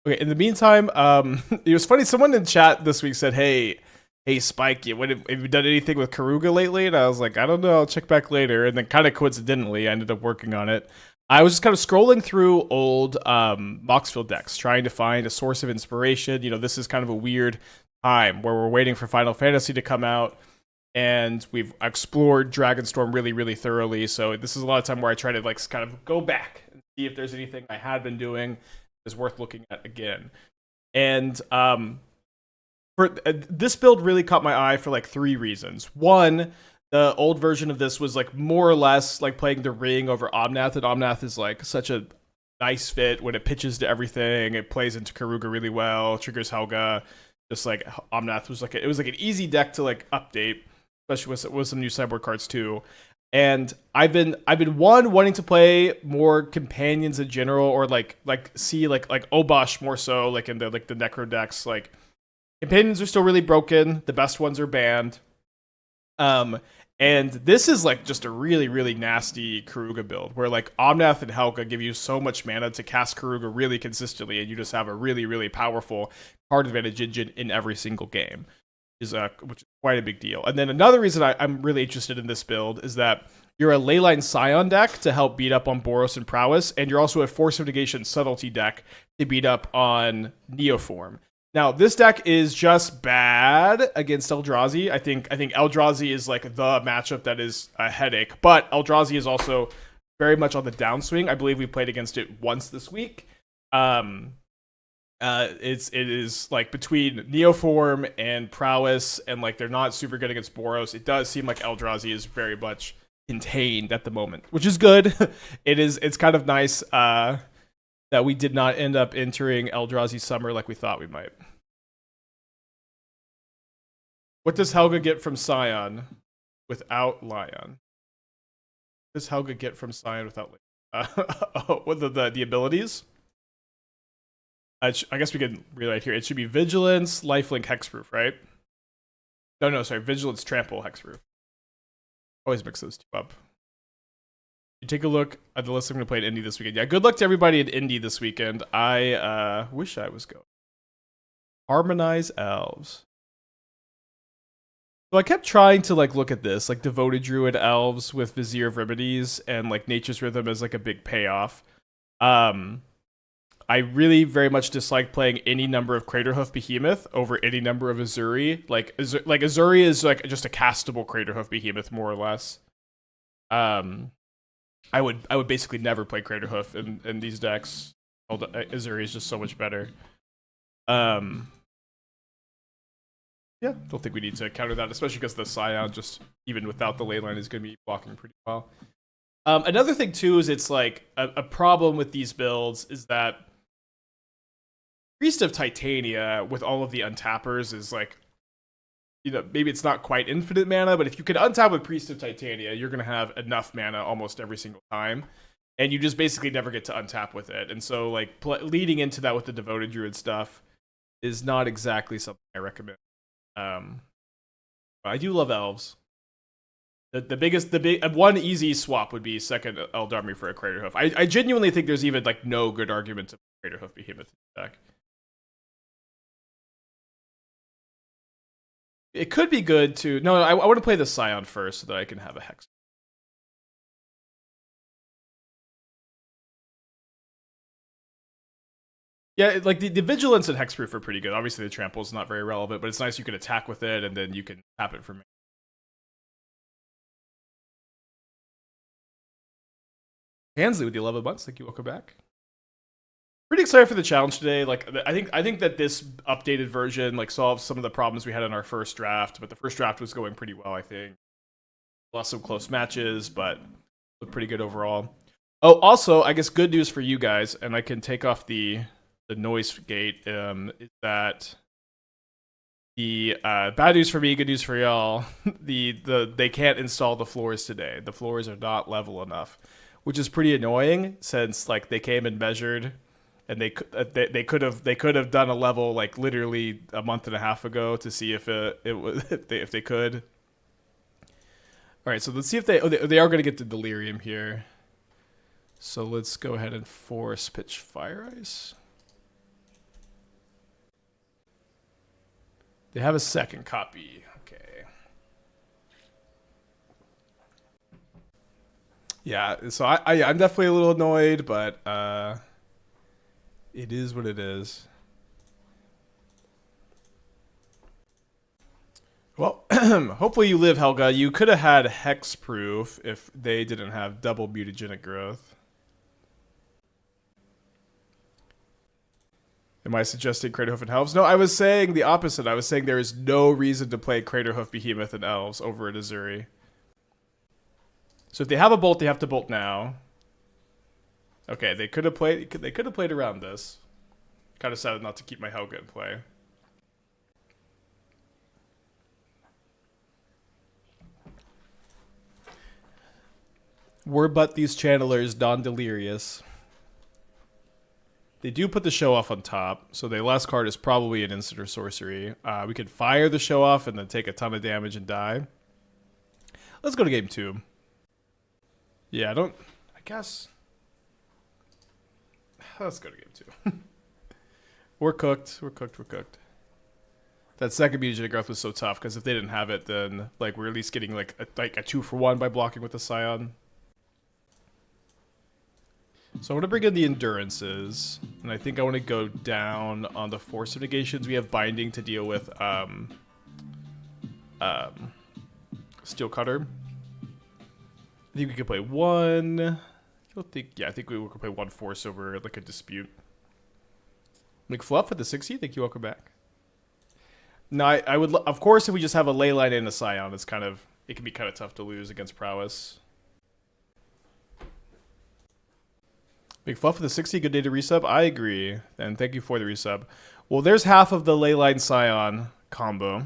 Okay, in the meantime, it was funny. Someone in chat this week said, "Hey, Spike, have you done anything with Keruga lately?" And I was like, "I don't know. I'll check back later." And then, kind of coincidentally, I ended up working on it. I was just kind of scrolling through old Moxfield decks, trying to find a source of inspiration. This is kind of a weird time where we're waiting for Final Fantasy to come out, and we've explored Dragonstorm really, really thoroughly. So this is a lot of time where I try to like kind of go back and see if there's anything I had been doing is worth looking at again. And for this build really caught my eye for like three reasons. One, the old version of this was like more or less like playing the ring over Omnath, and Omnath is like such a nice fit when it pitches to everything. It plays into Keruga really well, triggers Helga. Just like Omnath was like it was like an easy deck to like update, especially with some new sideboard cards too. And I've been wanting to play more companions in general, or like see like Obosh more so, like in the Necro decks. Like companions are still really broken. The best ones are banned. Um, and this is like just a really, really nasty Keruga build where like Omnath and Helga give you so much mana to cast Keruga really consistently, and you just have a really, really powerful card advantage engine in every single game, which is quite a big deal. And then another reason I'm really interested in this build is that you're a Leyline Scion deck to help beat up on Boros and Prowess, and you're also a Force of Negation Subtlety deck to beat up on Neoform. Now, this deck is just bad against Eldrazi. I think Eldrazi is like the matchup that is a headache, but Eldrazi is also very much on the downswing. I believe we played against it once this week. It is like between Neoform and Prowess, and like they're not super good against Boros. It does seem like Eldrazi is very much contained at the moment, which is good. It's kind of nice that we did not end up entering Eldrazi Summer like we thought we might. What does Helga get from Scion without Lion? What does Helga get from Scion without Lion? What the abilities? I guess we can relate here. It should be Vigilance, Lifelink, Hexproof, right? No, sorry. Vigilance, Trample, Hexproof. Always mix those two up. You take a look at the list I'm going to play at Indy this weekend. Yeah, good luck to everybody at Indy this weekend. I wish I was going. Harmonize Elves. So I kept trying to like look at this, like Devoted Druid Elves with Vizier of Remedies and like Nature's Rhythm as like a big payoff. I really very much dislike playing any number of Craterhoof Behemoth over any number of Azuri. Like Azuri is like just a castable Craterhoof Behemoth more or less. I would basically never play Craterhoof in these decks. Azuri is just so much better. Yeah, don't think we need to counter that, especially because the Scion, just even without the Leyline, is going to be blocking pretty well. Another thing too is it's like a problem with these builds is that Priest of Titania with all of the untappers is like, maybe it's not quite infinite mana, but if you can untap with Priest of Titania, you're going to have enough mana almost every single time. And you just basically never get to untap with it. And so, like, leading into that with the Devoted Druid stuff is not exactly something I recommend. I do love elves. The big one easy swap would be second Eldarmy for a Craterhoof. I genuinely think there's even like no good argument to Craterhoof Behemoth deck. It could be good to I want to play the Scion first so that I can have a Hex. Yeah, like the Vigilance and Hexproof are pretty good. Obviously, the Trample is not very relevant, but it's nice you can attack with it and then you can tap it for me. Hansley with the 11 months, thank you. Welcome back. Pretty excited for the challenge today. Like, I think that this updated version like solves some of the problems we had in our first draft, but the first draft was going pretty well. I think lost some close matches, but looked pretty good overall. Oh, also, I guess good news for you guys, and I can take off the noise gate. Is that the bad news for me, good news for y'all? They can't install the floors today. The floors are not level enough, which is pretty annoying since like they came and measured, and they could have done a level like literally a month and a half ago to see if it was if they could. All right, so let's see if they they are going to get the Delirium here. So let's go ahead and force pitch Fire Ice. They have a second copy. Okay. Yeah, so I'm definitely a little annoyed, but it is what it is. Well, hopefully you live, Helga. You could have had hexproof if they didn't have double mutagenic growth. Am I suggesting Craterhoof and Elves? No, I was saying the opposite. I was saying there is no reason to play Craterhoof, Behemoth, and Elves over at Azuri. So if they have a bolt, they have to bolt now. Okay, they could have played. They could have played around this. Kind of sad not to keep my Helga in play. Were but these channelers non-delirious. They do put the show off on top, so the last card is probably an instant or sorcery. We could fire the show off and then take a ton of damage and die. Let's go to game 2. Yeah, I guess. Let's go to game 2. We're cooked. We're cooked. That second mutagenic growth was so tough, because if they didn't have it, then like we're at least getting like a 2-for-1 by blocking with the Scion. So I want to bring in the Endurances, and I think I want to go down on the Force of Negations. We have Binding to deal with Steel Cutter. I think we could play one. I think we could play one Force over like a Dispute. McFluff with the 60. Thank you. Welcome back. No, I would of course if we just have a Leyline and a Scion, it can be kind of tough to lose against Prowess. Big Fluff with the 60, good day to resub. I agree, and thank you for the resub. Well, there's half of the Leyline Scion combo.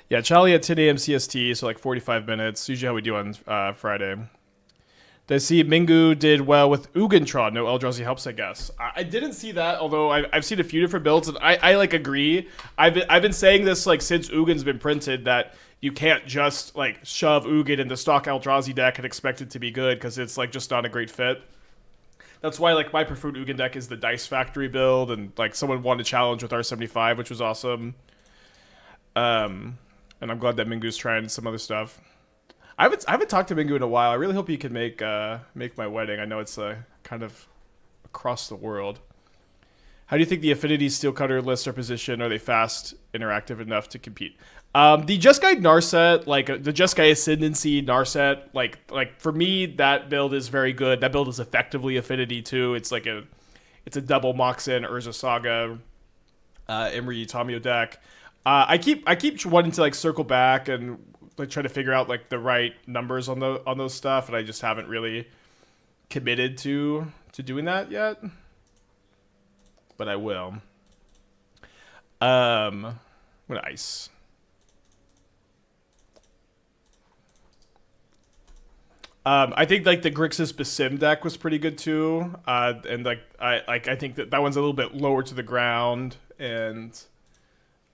Yeah, Charlie at 10 a.m. CST, so like 45 minutes. Usually how we do on Friday. Did I see Mingu did well with Ugentron? No Eldrazi helps, I guess. I didn't see that, although I've seen a few different builds, and I like agree. I've been saying this like since Ugin's been printed that you can't just like shove Ugin in the stock Eldrazi deck and expect it to be good because it's like just not a great fit. That's why like my preferred Ugin deck is the Dice Factory build, and like someone won a challenge with R75, which was awesome. And I'm glad that Mingu's trying some other stuff. I haven't talked to Mingu in a while. I really hope he can make my wedding. I know it's kind of across the world. How do you think the Affinity Steel Cutter lists are positioned? Are they fast, interactive enough to compete? The Jeskai Narset, like the Jeskai Ascendancy Narset, like for me that build is very good. That build is effectively Affinity too. It's like it's a double Moxen Urza Saga, Imri Tamio deck. I keep wanting to like circle back and like try to figure out like the right numbers on those stuff, and I just haven't really committed to doing that yet. But I will. What ice? I think like the Grixis Basim deck was pretty good too, and like I think that one's a little bit lower to the ground, and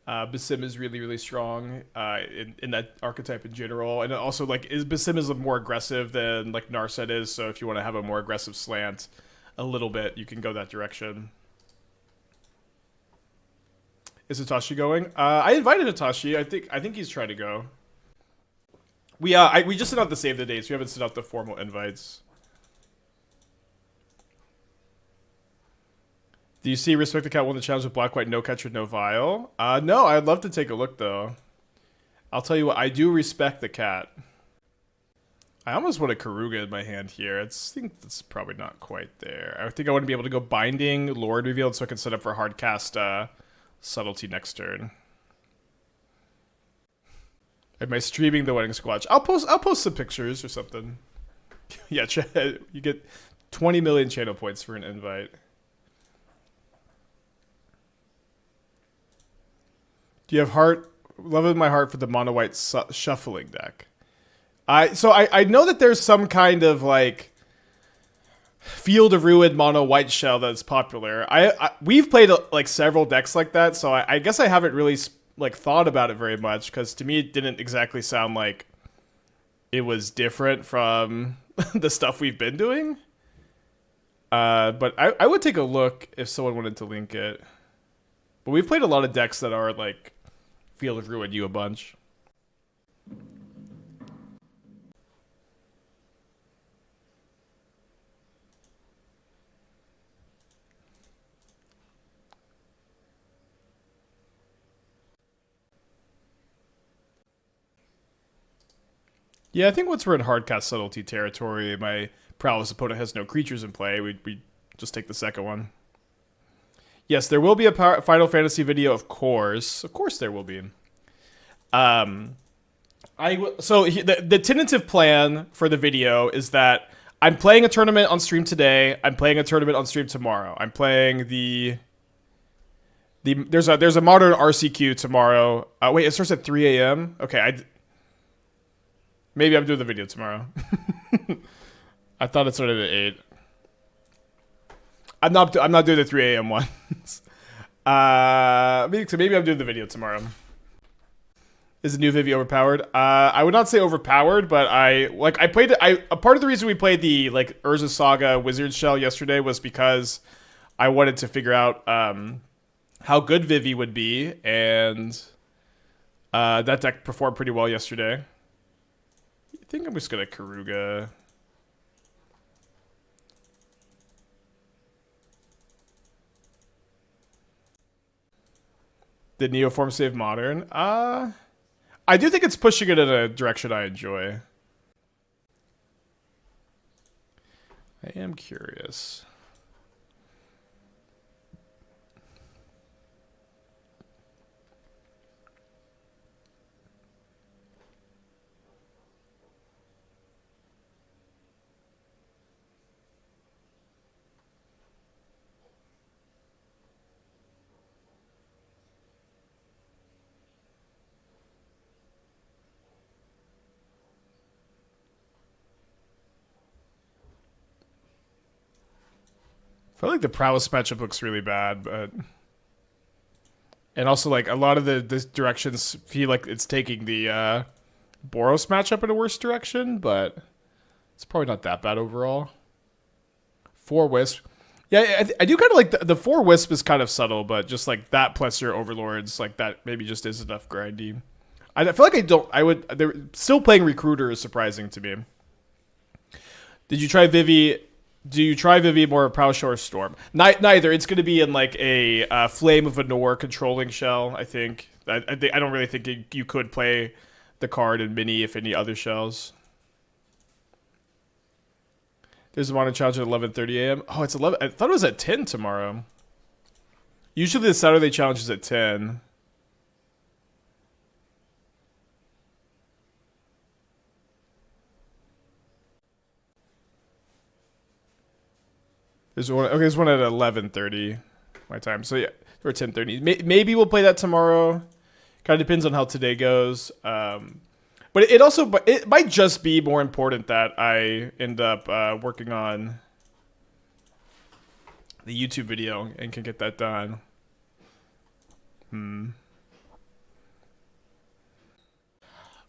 Basim is really strong in that archetype in general, and also like Basim is more aggressive than like Narset is. So if you want to have a more aggressive slant, a little bit, you can go that direction. Is Hitachi going? I invited Hitachi. I think he's trying to go. We just sent out the save the dates. We haven't sent out the formal invites. Do you see Respect the Cat won the challenge with Black White No Catcher No Vial? No, I'd love to take a look though. I'll tell you what, I do respect the cat. I almost want a Keruga in my hand here. I think that's probably not quite there. I think I want to be able to go Binding, Lrien Revealed, so I can set up for hard cast Subtlety next turn. Am I streaming the Wedding Squatch? I'll post some pictures or something. Yeah, you get 20 million channel points for an invite. Do you have love in my heart for the mono white shuffling deck? I know that there's some kind of like Field of Ruin mono white shell that's popular. We've played like several decks like that, so I guess I haven't really like thought about it very much, because to me it didn't exactly sound like it was different from the stuff we've been doing. But I would take a look if someone wanted to link it. But we've played a lot of decks that are like Field of Ruin you a bunch. Yeah, I think once we're in hardcast subtlety territory, my prowess opponent has no creatures in play. We just take the second one. Yes, there will be a Final Fantasy video, of course. Of course, there will be. The tentative plan for the video is that I'm playing a tournament on stream today. I'm playing a tournament on stream tomorrow. I'm playing there's a modern RCQ tomorrow. Wait, it starts at 3 a.m. Okay, maybe I'm doing the video tomorrow. I thought it started at 8. I'm not doing the 3 a.m. ones. Maybe I'm doing the video tomorrow. Is the new Vivi overpowered? I would not say overpowered, but I played it. A part of the reason we played the Urza Saga Wizard Shell yesterday was because I wanted to figure out how good Vivi would be, and that deck performed pretty well yesterday. I think I'm just gonna Keruga. The Neoform save Modern? I do think it's pushing it in a direction I enjoy. I am curious. I feel like the prowess matchup looks really bad, and also a lot of the directions feel like it's taking the Boros matchup in a worse direction, but it's probably not that bad overall. 4 Wisp. Yeah, I do kind of like the 4 Wisp is kind of subtle, but just that plus your Overlords, that maybe just is enough grindy. I feel like they're still playing Recruiter is surprising to me. Did you try Vivi? Do you try Vivi more Prowess or Storm? Neither. It's going to be in a Flame of Anor controlling shell, I think. I don't really think you could play the card in mini if any other shells. There's a modern challenge at 11:30 a.m. Oh, it's 11. I thought it was at 10 tomorrow. Usually the Saturday challenge is at 10. There's one at 11:30 my time. So yeah, or 10:30. Maybe we'll play that tomorrow. Kind of depends on how today goes. But it might just be more important that I end up working on the YouTube video and can get that done.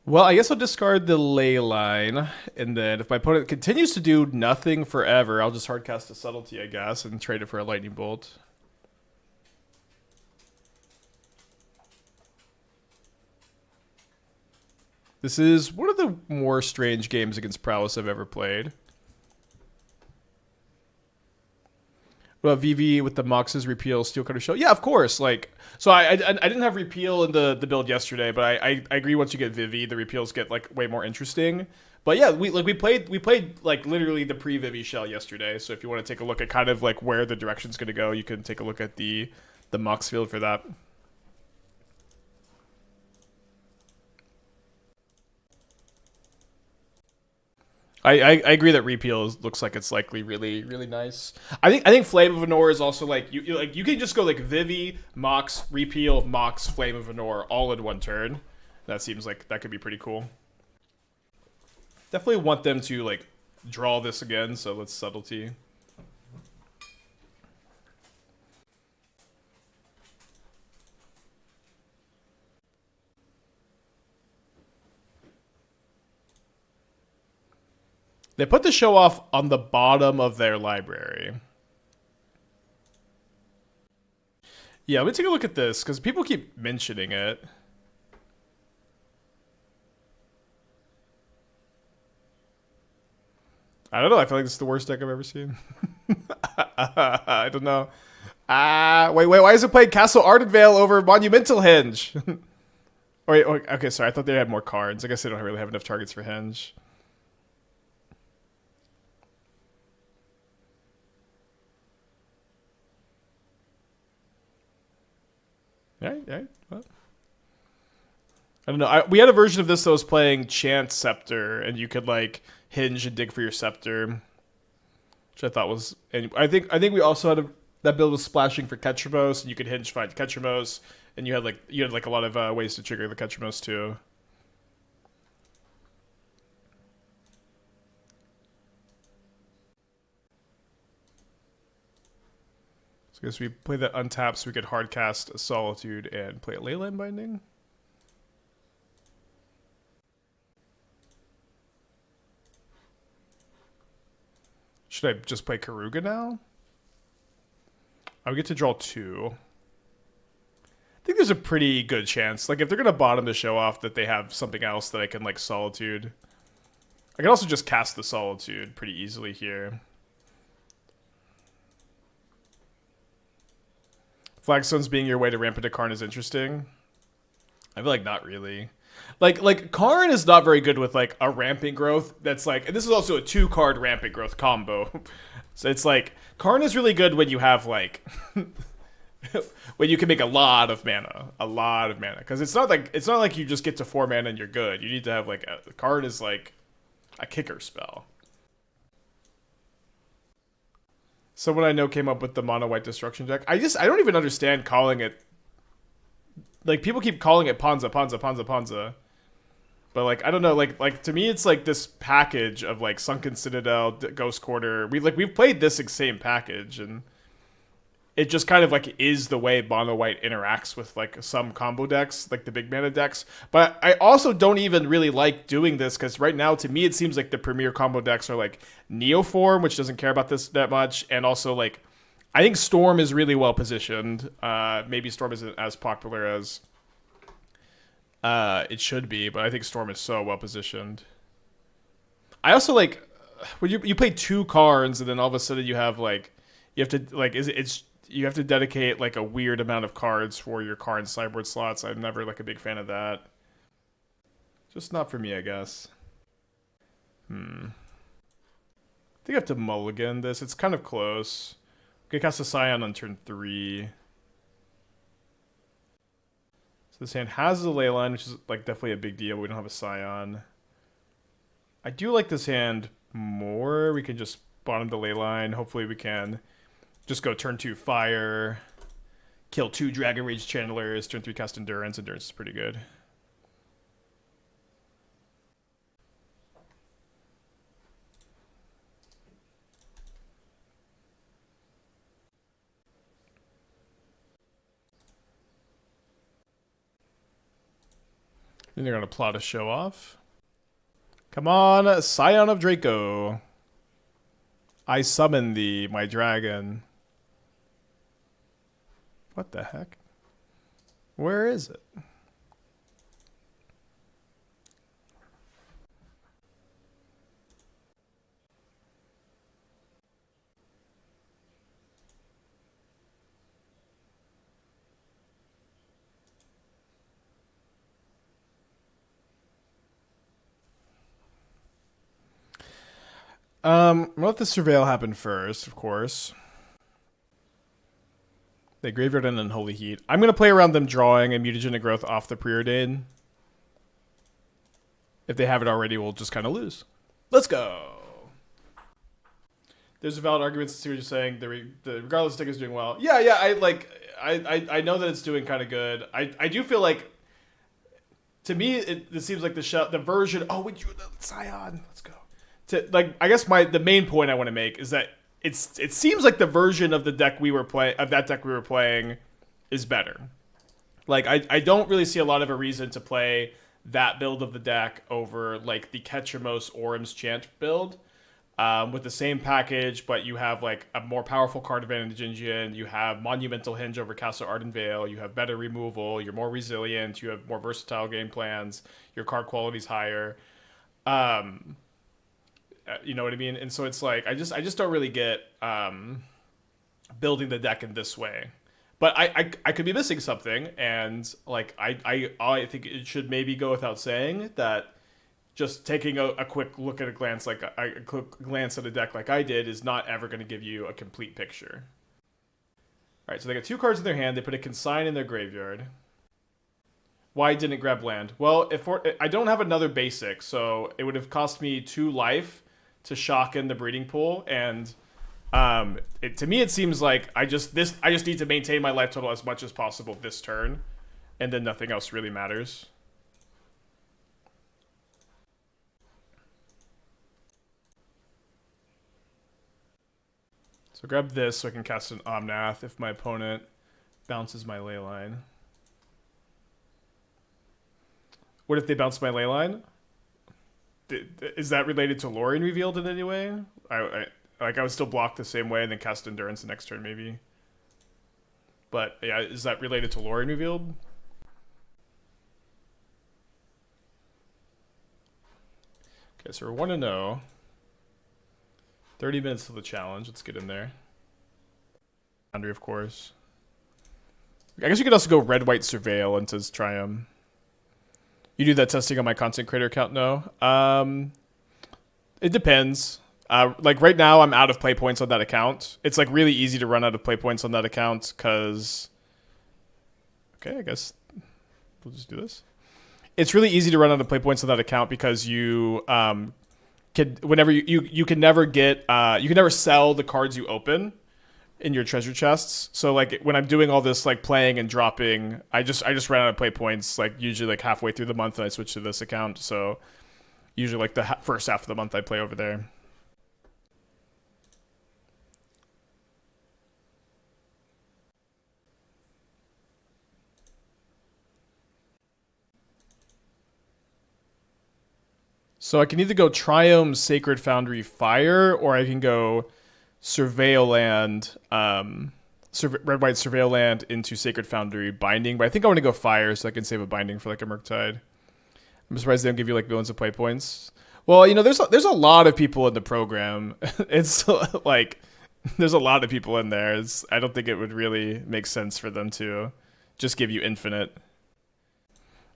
Well, I guess I'll discard the Leyline, and then if my opponent continues to do nothing forever, I'll just hardcast a Subtlety, I guess, and trade it for a Lightning Bolt. This is one of the more strange games against Prowess I've ever played. What about VV with the Mox's repeal Steel Cutter Shell? Yeah, of course. So I didn't have repeal in the build yesterday, but I agree. Once you get Vivi, the repeals get way more interesting. But yeah, we played literally the pre-Vivi shell yesterday. So if you want to take a look at kind of where the direction's going to go, you can take a look at the Mox field for that. I agree that repeal looks like it's likely really really nice. I think Flame of Anor is also you can just go Vivi, Mox, repeal, Mox, Flame of Anor all in one turn. That seems like that could be pretty cool. Definitely want them to draw this again, so let's Subtlety. They put the show off on the bottom of their library. Yeah, let me take a look at this, because people keep mentioning it. I don't know. I feel like this is the worst deck I've ever seen. I don't know. Wait. Why is it playing Castle Ardenvale over Monumental Hinge? Wait. Okay, sorry. I thought they had more cards. I guess they don't really have enough targets for Hinge. Yeah. Well, I don't know. We had a version of this that was playing Chant Scepter, and you could like hinge and dig for your scepter, which I thought was. And I think we also had that build was splashing for Ketramos, and you could hinge find Ketramos, and you had like a lot of ways to trigger the Ketramos too. So I guess we play that untap so we could hardcast a Solitude and play a Leyline Binding. Should I just play Keruga now? I would get to draw 2. I think there's a pretty good chance. Like, if they're going to bottom the show off, that they have something else that I can, like, Solitude. I can also just cast the Solitude pretty easily here. Flagstones being your way to ramp into Karn is interesting. I feel like not really. Like Karn is not very good with like a ramping growth that's like, and this is also a 2-card ramping growth combo. So it's like Karn is really good when you have like when you can make a lot of mana, because it's not like you just get to 4 mana and you're good. You need to have like Karn is like a kicker spell. Someone I know came up with the mono white destruction deck. I don't even understand calling it. Like, people keep calling it Panza. But, like, I don't know. Like to me, it's, like, this package of, like, Sunken Citadel, Ghost Quarter. We've played this same package, and it just kind of, like, is the way mono white interacts with, like, some combo decks, like the big mana decks. But I also don't even really like doing this, because right now, to me, it seems like the premier combo decks are, like, Neoform, which doesn't care about this that much, and also, like, I think Storm is really well positioned. Maybe Storm isn't as popular as it should be, but I think Storm is so well positioned. I also like when you play 2 cards and then all of a sudden you have like you have to like you have to dedicate like a weird amount of cards for your Karn sideboard slots. I'm never like a big fan of that. Just not for me, I guess. I think I have to mulligan this. It's kind of close. Okay, cast a Scion on turn 3. So this hand has a Leyline, which is like definitely a big deal. We don't have a Scion. I do like this hand more. We can just bottom the Leyline. Hopefully we can just go turn 2 Fire, kill 2 Dragon Rage Channelers, turn 3 cast Endurance. Endurance is pretty good. Then they're going to plot a show off. Come on, Scion of Draco. I summon thee, my dragon. What the heck? Where is it? We'll let the Surveil happen first, of course. They Graveyard and Unholy Heat. I'm going to play around them drawing a Mutagenic Growth off the preordain. If they have it already, we'll just kind of lose. Let's go. There's a valid argument to see what you're saying. The regardless deck is doing well. Yeah. I know that it's doing kind of good. I do feel like, to me, it seems like the version. Oh, would you Scion? Let's go. I guess the main point I want to make is that it seems like the version of the deck we were playing is better. Like I don't really see a lot of a reason to play that build of the deck over like the Ketramos Orim's Chant build with the same package, but you have like a more powerful card advantage engine. You have Monumental Hinge over Castle Ardenvale. You have better removal. You're more resilient. You have more versatile game plans. Your card quality's higher. You know what I mean? And so it's like I just don't really get building the deck in this way. But I could be missing something, and like I think it should maybe go without saying that just taking a quick look at a glance, like a quick glance at a deck like I did, is not ever going to give you a complete picture. All right, so they got 2 cards in their hand. They put a consign in their graveyard. Why didn't it grab land? Well, I don't have another basic, so it would have cost me 2 life to shock in the breeding pool, and to me it seems like I just need to maintain my life total as much as possible this turn, and then nothing else really matters. So grab this so I can cast an Omnath if my opponent bounces my Leyline. What if they bounce my Leyline? Is that related to Lrien Revealed in any way? I would still block the same way and then cast Endurance the next turn maybe. But yeah, is that related to Lrien Revealed? Okay, so we're 1-0. 30 minutes to the challenge. Let's get in there. Foundry, of course. I guess you could also go red-white Surveil into his Triome. You do that testing on my content creator account? No. It depends. Like right now, I'm out of play points on that account. It's like really easy to run out of play points on that account because... Okay, I guess we'll just do this. It's really easy to run out of play points on that account because you you can never get you can never sell the cards you open in your treasure chests. So like when I'm doing all this like playing and dropping, I just ran out of play points like usually like halfway through the month, and I switch to this account. So usually like the first half of the month I play over there. So I can either go Triome, Sacred Foundry, Fire, or I can go Surveil Land, red-white Surveil Land into Sacred Foundry, Binding. But I think I want to go Fire so I can save a Binding for like a Murktide. I'm surprised they don't give you like millions of play points. Well, you know, there's a lot of people in the program. It's like there's a lot of people in there. I don't think it would really make sense for them to just give you infinite.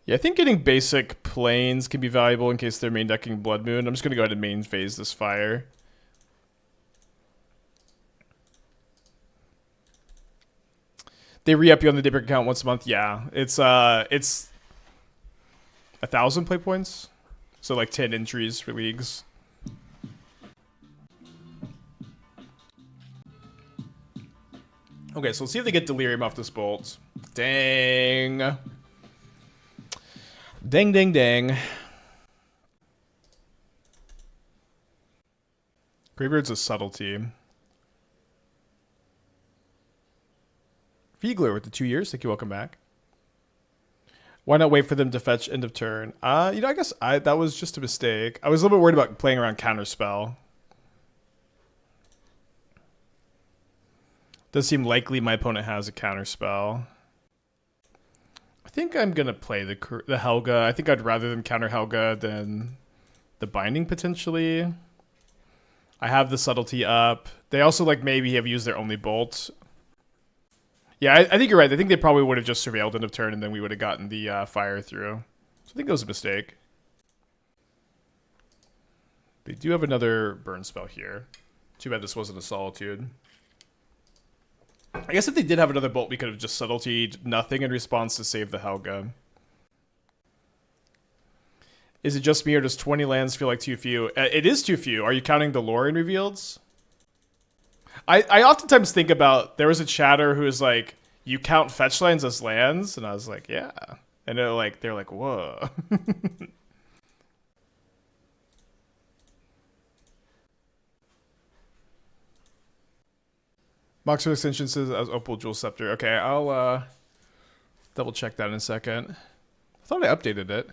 Yeah, I think getting basic planes can be valuable in case they're main decking Blood Moon. I'm just going to go ahead and main phase this Fire. They re-up you on the Dipper account once a month. Yeah, it's 1,000 play points. So like 10 entries for leagues. Okay, so let's see if they get Delirium off this bolt. Dang. Dang, dang, dang. Graveyard's a Subtlety. Fiegler with the 2 years. Thank you. Welcome back. Why not wait for them to fetch end of turn? You know, I guess that was just a mistake. I was a little bit worried about playing around Counterspell. Does seem likely my opponent has a Counterspell. I think I'm going to play the Helga. I think I'd rather them counter Helga than the Binding, potentially. I have the Subtlety up. They also, like, maybe have used their only bolt. Yeah, I think you're right. I think they probably would have just surveilled end of turn, and then we would have gotten the Fire through. So I think that was a mistake. They do have another burn spell here. Too bad this wasn't a Solitude. I guess if they did have another bolt, we could have just Subtletied nothing in response to save the Helga. Is it just me, or does 20 lands feel like too few? It is too few. Are you counting the Lrien Revealeds? I oftentimes think about, there was a chatter who was like, you count fetch lands as lands? And I was like, yeah. And they're like, whoa. Moxer Extension says as Opal Jewel Scepter. Okay, I'll double check that in a second. I thought I updated it.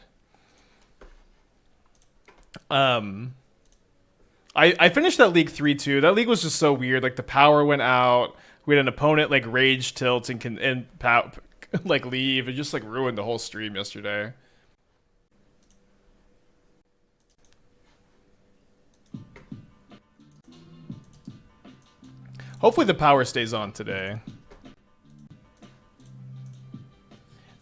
I finished that league 3-2. That league was just so weird. Like the power went out. We had an opponent like rage tilt and like leave. It just like ruined the whole stream yesterday. Hopefully the power stays on today.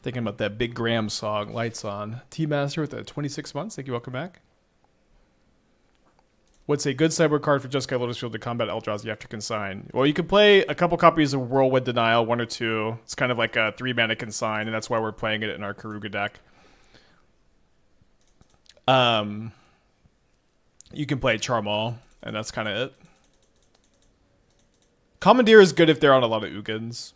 Thinking about that Big Graham song, Lights On. T-Master with the 26 months. Thank you, welcome back. What's a good sideboard card for Jeskai Lotus Field to combat Eldrazi after Consign? Well, you can play a couple copies of Whirlwind Denial, 1 or 2. It's kind of like a 3-mana Consign, and that's why we're playing it in our Keruga deck. You can play Charmaw, and that's kind of it. Commandeer is good if they're on a lot of Ugins.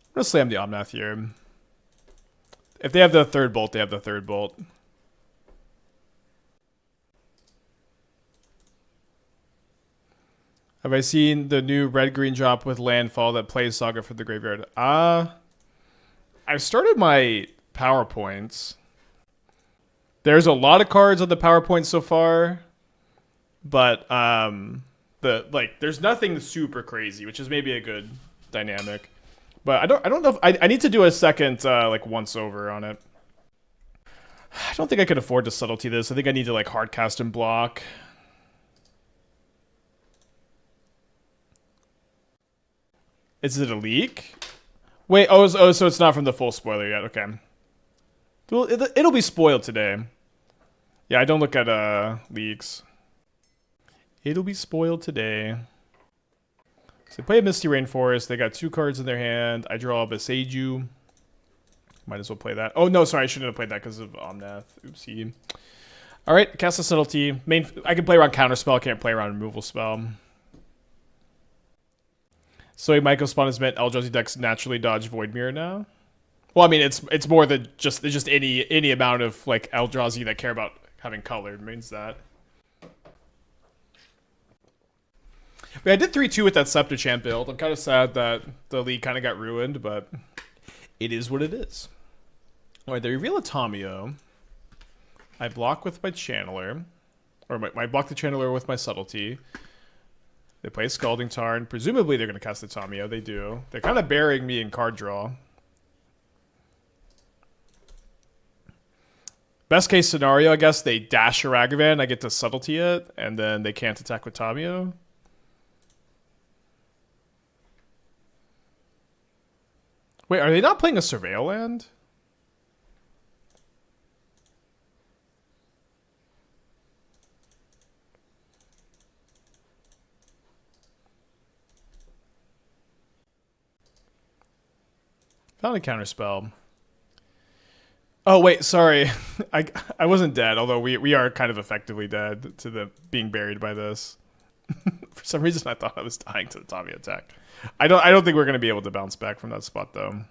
I'm going to slam the Omnath here. If they have the third bolt, they have the third bolt. Have I seen the new red-green drop with landfall that plays Saga for the graveyard? I've started my PowerPoints. There's a lot of cards on the PowerPoint so far, but there's nothing super crazy, which is maybe a good dynamic. But I don't know if I need to do a second once over on it. I don't think I could afford to subtlety this. I think I need to hard cast and block. Is it a leak? Wait, so it's not from the full spoiler yet. Okay. Well, it'll be spoiled today. Yeah, I don't look at leaks. It'll be spoiled today. So they play a Misty Rainforest. They got 2 cards in their hand. I draw a Boseiju. Might as well play that. Oh, no, sorry. I shouldn't have played that because of Omnath. Oopsie. All right, cast a Subtlety. I can play around Counterspell. I can't play around Removal Spell. So a Mycospawn has meant Eldrazi decks naturally dodge Void Mirror now? Well, I mean, it's more than just any amount of Eldrazi that care about having colored means that. But I did 3-2 with that Septuchant build. I'm kind of sad that the league kind of got ruined, but it is what it is. All right, they reveal a Tamiyo. I block with my Channeler. Or I block the Channeler with my Subtlety. They play Scalding Tarn. Presumably they're going to cast the Tamiyo. They do. They're kind of burying me in card draw. Best case scenario, I guess, they dash a Ragavan. I get to Subtlety it, and then they can't attack with Tamiyo. Wait, are they not playing a Surveil land? Found a counterspell. Oh wait, sorry. I wasn't dead, although we are kind of effectively dead to the being buried by this. For some reason I thought I was dying to the Tommy attack. I don't think we're gonna be able to bounce back from that spot though.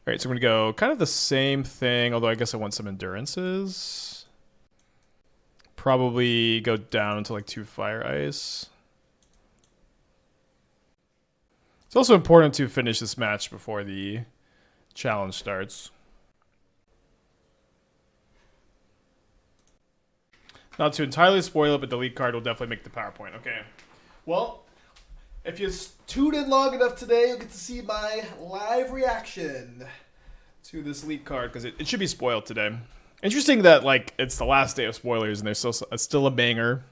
Alright, so we're gonna go kind of the same thing, although I guess I want some endurances. Probably go down to 2 Fire Ice. It's also important to finish this match before the challenge starts. Not to entirely spoil it, but the lead card will definitely make the PowerPoint. Okay. Well, if you tuned in long enough today, you'll get to see my live reaction to this lead card, because it should be spoiled today. Interesting that it's the last day of spoilers and there's still a banger.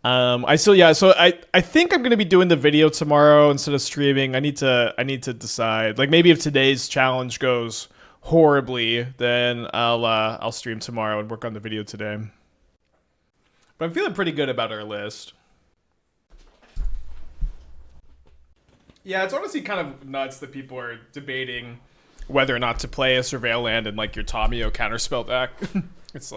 So I think I'm gonna be doing the video tomorrow instead of streaming. I need to decide. Maybe if today's challenge goes horribly, then I'll stream tomorrow and work on the video today. But I'm feeling pretty good about our list. Yeah, it's honestly kind of nuts that people are debating whether or not to play a Surveil land in your Tamiyo counterspell deck. It's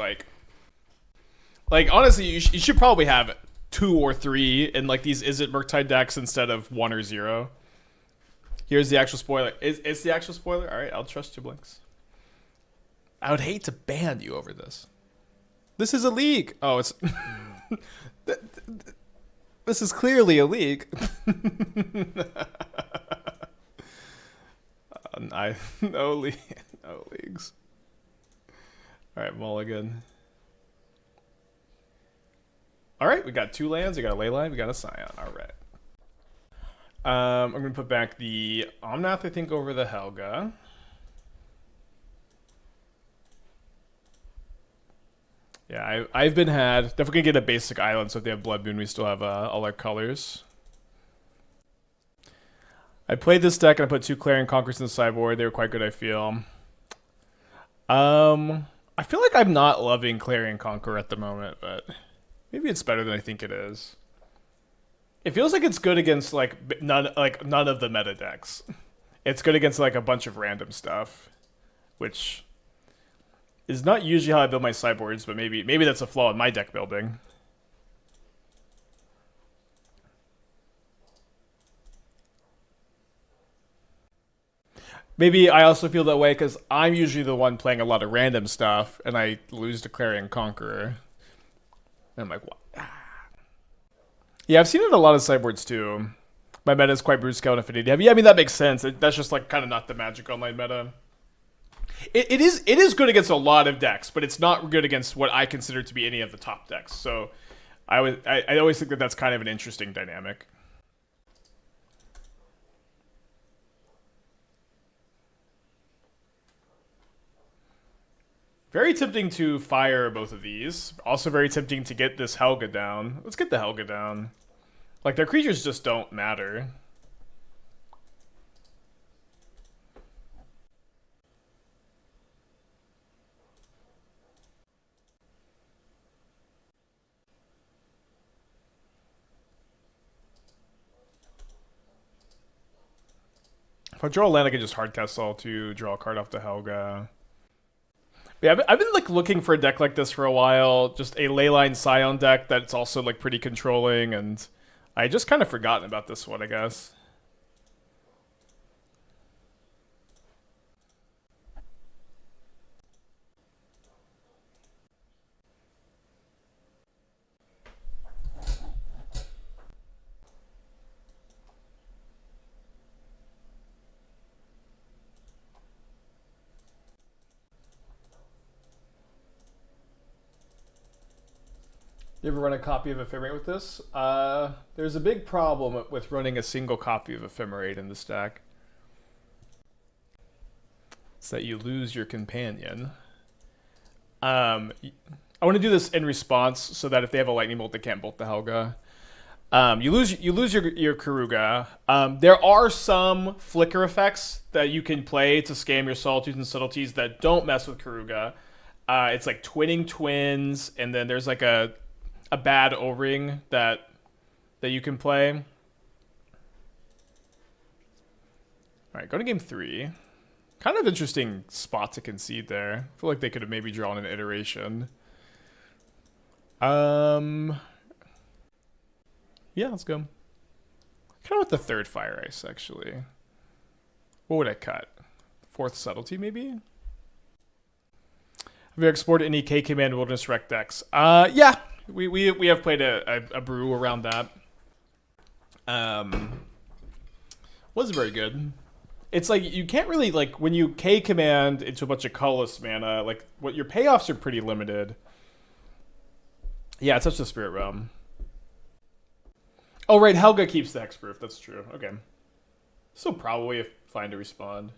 honestly, you should probably have 2 or 3 in these Is It Murktide decks instead of 1 or 0. Here's the actual spoiler. It's the actual spoiler? Alright, I'll trust you, Blinks. I would hate to ban you over this. This is a leak. Oh, it's... This is clearly a leak. No leagues. Alright, mulligan. Alright, we got 2 lands, we got a Leyline, we got a Scion. Alright. I'm going to put back the Omnath, I think, over the Helga. Yeah, I've been had. Definitely gonna get a basic island, so if they have Blood Moon, we still have all our colors. I played this deck and I put 2 Clarion Conquerors in the sideboard. They were quite good, I feel. I feel like I'm not loving Clarion Conqueror at the moment, but maybe it's better than I think it is. It feels like it's good against none of the meta decks. It's good against like a bunch of random stuff, which is not usually how I build my sideboards, but maybe that's a flaw in my deck building. Maybe I also feel that way because I'm usually the one playing a lot of random stuff, and I lose to Clarion Conqueror. And I'm like, what? Yeah, I've seen it in a lot of sideboards too. My meta is quite Brute Scale and Affinity heavy. Yeah, I mean, that makes sense. That's just like kind of not the Magic Online meta. It is good against a lot of decks, but it's not good against what I consider to be any of the top decks. So I always think that that's kind of an interesting dynamic. Very tempting to fire both of these. Also very tempting to get this Helga down. Let's get the Helga down. Like, their creatures just don't matter. If I draw a land, I can just hardcast all to draw a card off the Helga. Yeah, I've been like looking for a deck like this for a while. Just a Leyline Scion deck that's also like pretty controlling, and I just kind of forgotten about this one, I guess. You ever run a copy of Ephemerate with this? There's a big problem with running a single copy of Ephemerate in this deck. It's that you lose your companion. I want to do this in response so that if they have a lightning bolt, they can't bolt the Helga. You lose your Keruga. There are some flicker effects that you can play to scam your Solitudes and Subtleties that don't mess with Keruga. It's like twinning twins, and then there's like a bad O-ring that you can play. All right, go to game 3. Kind of interesting spot to concede there. I feel like they could have maybe drawn an iteration. Yeah, let's go. Kind of with the 3rd Fire Ice, actually. What would I cut? 4th Subtlety, maybe? Have you exported any K-Command Wilderness Rec decks? Yeah. We have played a brew around that. Was very good. It's like you can't really like when you K command into a bunch of colorless mana, like what your payoffs are pretty limited. Yeah, Touch the Spirit Realm. Oh right, Helga keeps the hexproof. That's true. Okay. So probably fine to respond.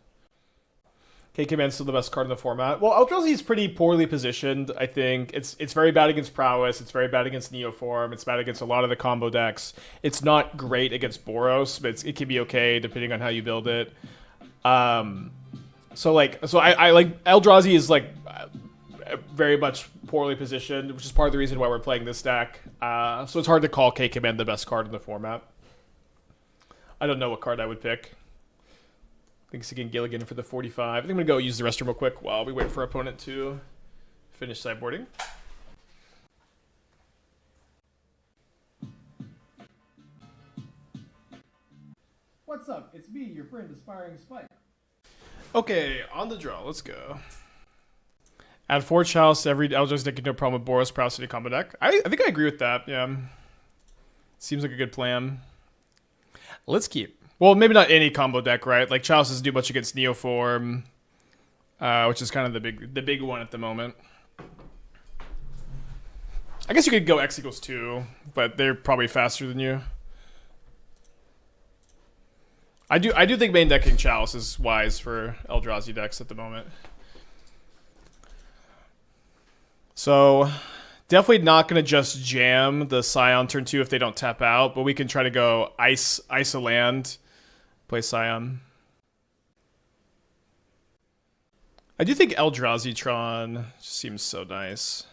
K-Command's still the best card in the format. Well, Eldrazi is pretty poorly positioned, I think. It's very bad against Prowess. It's very bad against Neoform. It's bad against a lot of the combo decks. It's not great against Boros, but it can be okay depending on how you build it. So I like Eldrazi is like very much poorly positioned, which is part of the reason why we're playing this deck. So it's hard to call K-Command the best card in the format. I don't know what card I would pick. Thanks again, Gilligan, for the 45. I think I'm going to go use the restroom real quick while we wait for our opponent to finish sideboarding. What's up? It's me, your friend, Aspiring Spike. Okay, on the draw. Let's go. Add 4 Chalice to every Eldrazi deck into a problem with Boros Prowess City combo deck. I think I agree with that, yeah. Seems like a good plan. Let's keep. Well, maybe not any combo deck, right? Like Chalice doesn't do much against Neoform, which is kind of the big one at the moment. I guess you could go X equals 2, but they're probably faster than you. I do think main decking Chalice is wise for Eldrazi decks at the moment. So Definitely not going to just jam the Scion turn 2 if they don't tap out, but we can try to go ice a land, play Scion. I do think Eldrazi Tron just seems so nice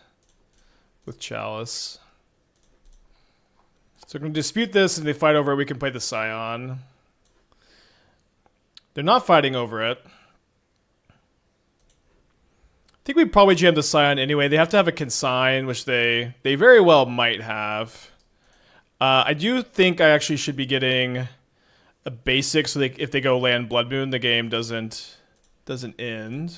with Chalice. So we're going to dispute this, and they fight over it. We can play the Scion. They're not fighting over it. I think we probably jam the Scion anyway. They have to have a consign, which they very well might have. I do think I actually should be getting a basic, so if they go land Blood Moon, the game doesn't end.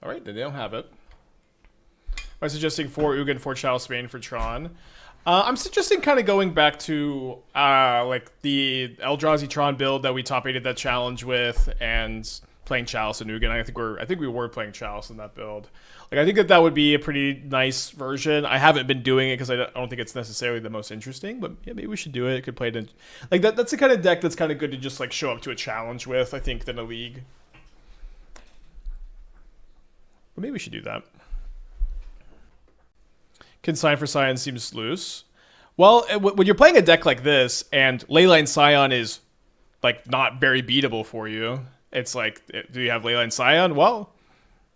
All right, then they don't have it. I'm suggesting 4 Ugin, 4 Chalice Bane for Tron. I'm suggesting kind of going back to like the Eldrazi Tron build that we top 8'd that challenge with, and playing Chalice and Ugin. I think we were playing Chalice in that build. Like, I think that would be a pretty nice version. I haven't been doing it because I don't think it's necessarily the most interesting, but yeah, maybe we should do it. Could play it in, like that's the kind of deck that's kind of good to just like show up to a challenge with, I think, than a league. But maybe we should do that. Consign for Scion seems loose. Well, when you're playing a deck like this, and Leyline Scion is like not very beatable for you, it's like, do you have Leyline Scion? Well,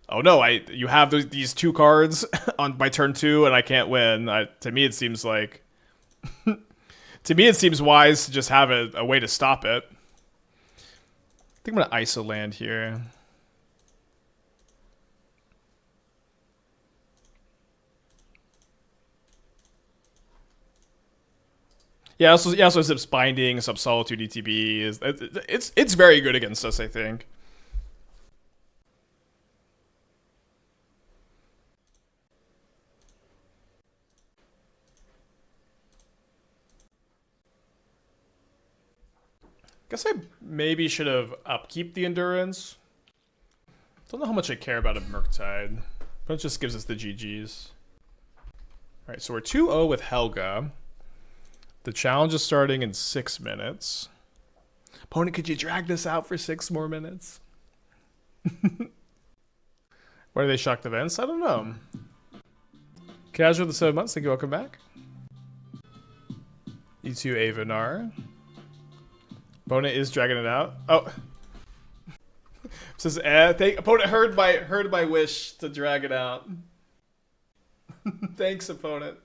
oh no, you have these 2 cards on by turn 2, and I can't win. To me, it seems like, to me, it seems wise to just have a way to stop it. I think I'm gonna ISO land here. Yeah, also Zips Binding, sub Solitude ETB. It's very good against us, I think. Guess I maybe should have upkeep the Endurance. Don't know how much I care about a Murktide, but it just gives us the GGs. Alright, so we're 2-0 with Helga. The challenge is starting in 6 minutes. Opponent, could you drag this out for 6 more minutes? Why do they shock the events? I don't know. Casual the 7 months, thank you, welcome back. E2 Avanar. Opponent is dragging it out. Oh. Says, opponent heard my wish to drag it out. Thanks, opponent.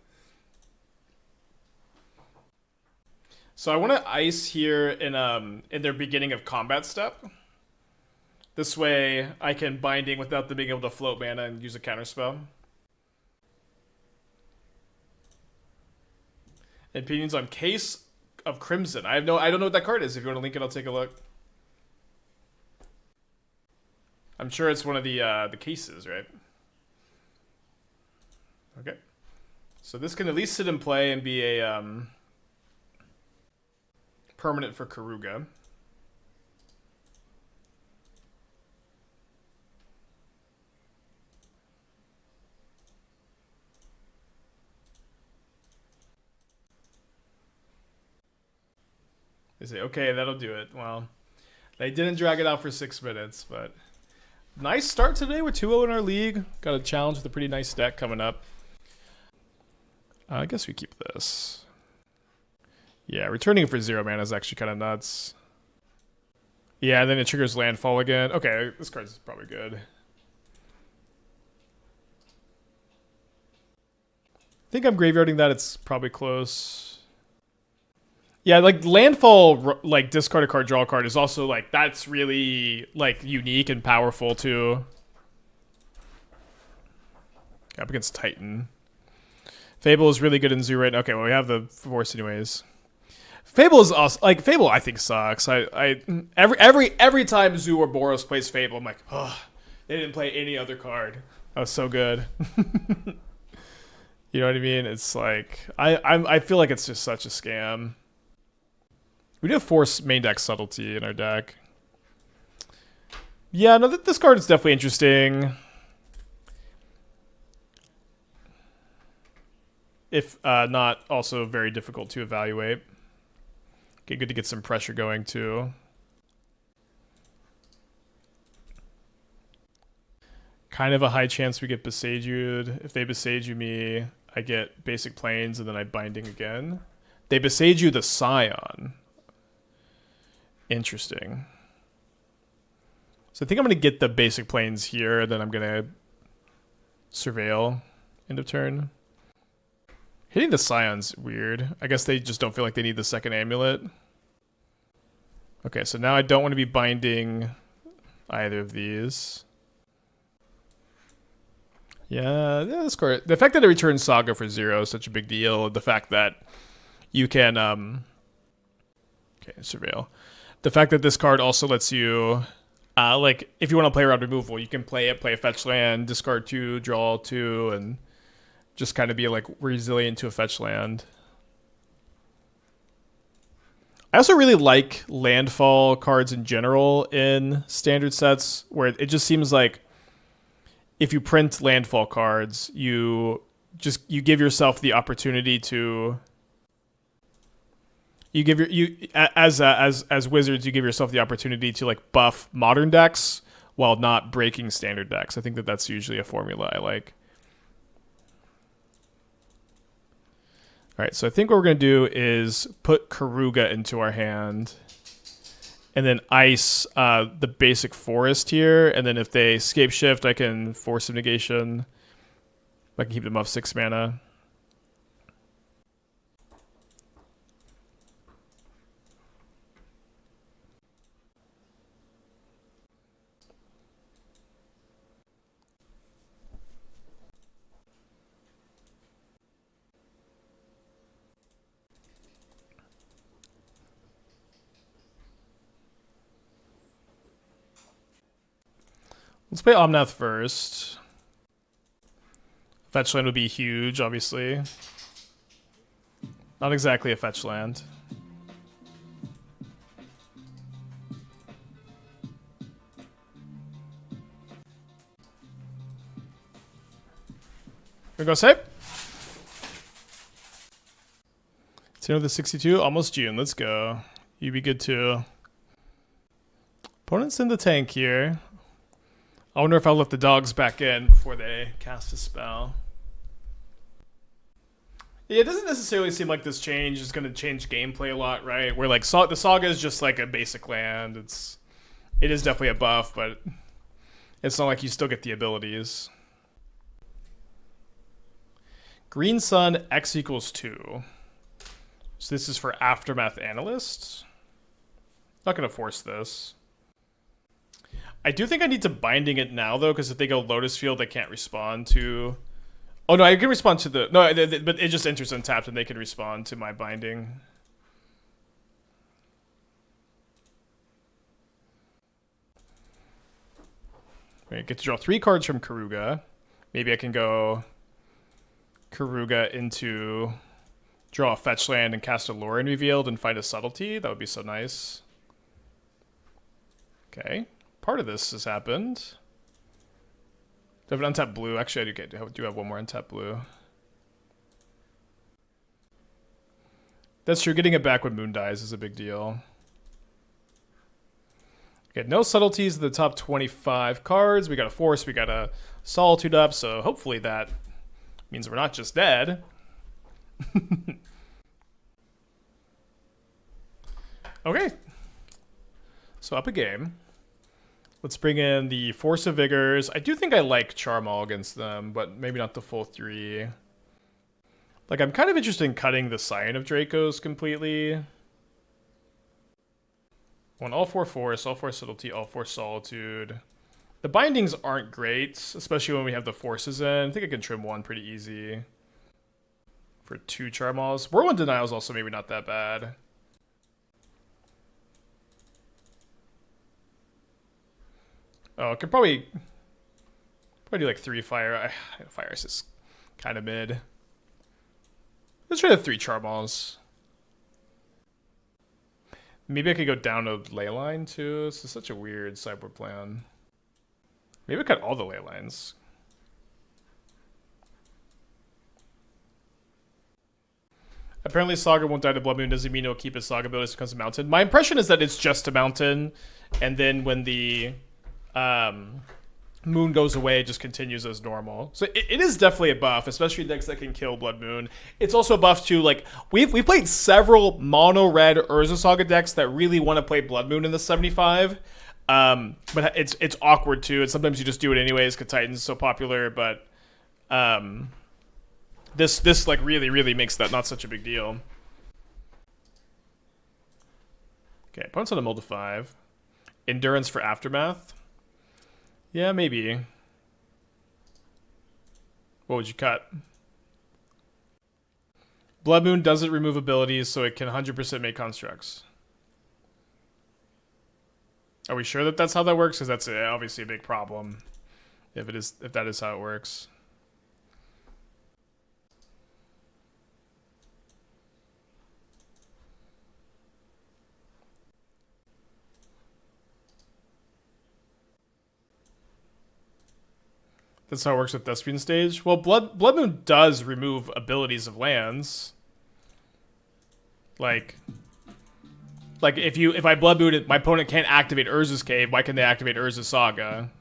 So I want to ice here in their beginning of combat step. This way I can binding without them being able to float mana and use a counterspell. Opinions on Case of Crimson. I don't know what that card is. If you want to link it, I'll take a look. I'm sure it's one of the cases, right? Okay. So this can at least sit in play and be a permanent for Keruga. They say, okay, that'll do it. Well, they didn't drag it out for 6 minutes, but nice start today. We're 2-0 in our league. Got a challenge with a pretty nice deck coming up. I guess we keep this. Yeah, returning for 0 mana is actually kind of nuts. Yeah, and then it triggers landfall again. Okay, this card's probably good. I think I'm graveyarding that. It's probably close. Yeah, like landfall, like discard a card, draw a card is also like, that's really like unique and powerful too. Up against Titan. Fable is really good in Zoo right now. Okay, well we have the Force anyways. Fable is awesome. Like Fable, I think sucks. Every time Zoo or Boros plays Fable, I'm like, oh, they didn't play any other card. That was so good. You know what I mean? It's like I feel like it's just such a scam. We do have Force main deck Subtlety in our deck. Yeah, no, this card is definitely interesting. If not also very difficult to evaluate. Okay, good to get some pressure going too. Kind of a high chance we get Boseiju'd. If they Boseiju me, I get basic planes and then I binding again. They Boseiju the Scion. Interesting. So I think I'm going to get the basic planes here, then I'm going to surveil end of turn. Hitting the Scion's weird. I guess they just don't feel like they need the second amulet. Okay, so now I don't want to be binding either of these. Yeah, that's correct. The fact that it returns Saga for 0 is such a big deal. The fact that you can okay, surveil. The fact that this card also lets you like if you want to play around removal, you can play a fetch land, discard 2, draw 2, and just kind of be like resilient to a fetch land. I also really like landfall cards in general in standard sets, where it just seems like if you print landfall cards, you give yourself the opportunity to as wizards, you give yourself the opportunity to like buff modern decks while not breaking standard decks. I think that that's usually a formula I like. All right, so I think what we're going to do is put Keruga into our hand and then ice the basic forest here. And then if they escape shift, I can Force of Negation. I can keep them up 6 mana. Let's play Omnath first. Fetch land would be huge, obviously. Not exactly a fetch land. Here we go, save. It's the 62, almost June. Let's go. You be good too. Opponent's in the tank here. I wonder if I'll let the dogs back in before they cast a spell. Yeah, it doesn't necessarily seem like this change is going to change gameplay a lot, right? Where like the Saga is just like a basic land. It is definitely a buff, but it's not like you still get the abilities. Green Sun X equals 2. So this is for Aftermath Analyst. Not going to force this. I do think I need to binding it now, though, because if they go Lotus Field, they can't respond to... Oh, no, I can respond to the... No, but it just enters untapped, and they can respond to my binding. I get to draw 3 cards from Keruga. Maybe I can go Keruga into... Draw a fetch land and cast a Lrien Revealed and find a Subtlety. That would be so nice. Okay. Part of this has happened. Do I have an untapped blue? Actually, I do have one more untapped blue. That's true. Getting it back when Moon dies is a big deal. Okay, no subtleties in the top 25 cards. We got a Force, we got a Solitude up, so hopefully that means we're not just dead. Okay. So up a game. Let's bring in the Force of Vigors. I do think I like Charmaw against them, but maybe not the full 3. Like, I'm kind of interested in cutting the Scion of Dracos completely. Want all 4 Force, all 4 Subtlety, all 4 Solitude. The bindings aren't great, especially when we have the Forces in. I think I can trim 1 pretty easy. For 2 Charmaws. Whirlwind Denial is also maybe not that bad. Oh, I could probably do like 3 Fire. Fire Ice is kind of mid. Let's try the 3 Charmaws. Maybe I could go down to Leyline too. This is such a weird sideboard plan. Maybe I cut all the Leylines. Apparently Saga won't die to Blood Moon. Doesn't mean it'll keep its Saga abilities because of Mountain. My impression is that it's just a Mountain, and then when the Moon goes away, it just continues as normal. So it is definitely a buff, especially decks that can kill Blood Moon. It's also a buff too. Like we've played several mono red Urza Saga decks that really want to play Blood Moon in the 75. But it's awkward too, and sometimes you just do it anyways because Titan's so popular. But this like really makes that not such a big deal. Okay, opponent's on a mold of 5. Endurance for Aftermath. Yeah, maybe. What would you cut? Blood Moon doesn't remove abilities, so it can 100% make constructs. Are we sure that that's how that works? Because that's obviously a big problem. If that is how it works. That's how it works with Thespian Stage. Well, Blood Moon does remove abilities of lands. Like if I Blood Moon it, my opponent can't activate Urza's Cave, why can they activate Urza's Saga?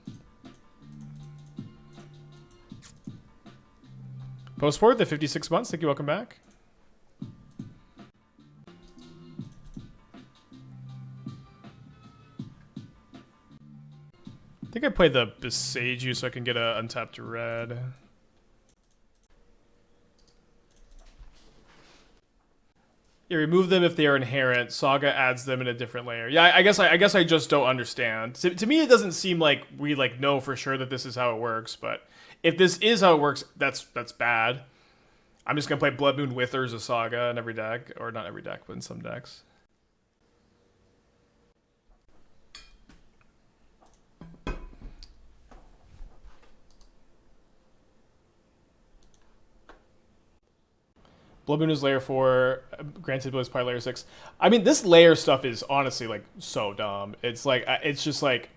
Postport, the 56 months. Thank you, welcome back. I think I played the Boseiju so I can get a untapped red. You remove them if they are inherent. Saga adds them in a different layer. Yeah, I guess I just don't understand. To me, it doesn't seem like we know for sure that this is how it works. But if this is how it works, that's bad. I'm just gonna play Blood Moon with Urza Saga in every deck, or not every deck, but in some decks. Blood Moon is layer 4. Granted, Blitz probably layer 6. I mean, this layer stuff is honestly like so dumb. It's like it's just like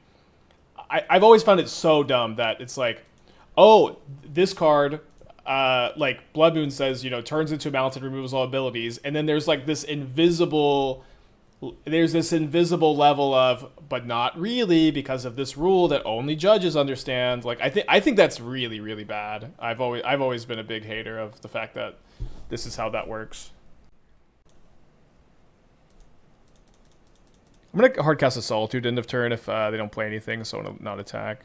I've always found it so dumb that it's like, oh, this card, like Blood Moon says, you know, turns into a mountain, removes all abilities, and then there's like this invisible level of, but not really because of this rule that only judges understand. Like I think that's really bad. I've always been a big hater of the fact that this is how that works. I'm going to hardcast a Solitude end of turn if they don't play anything, so I'll not attack.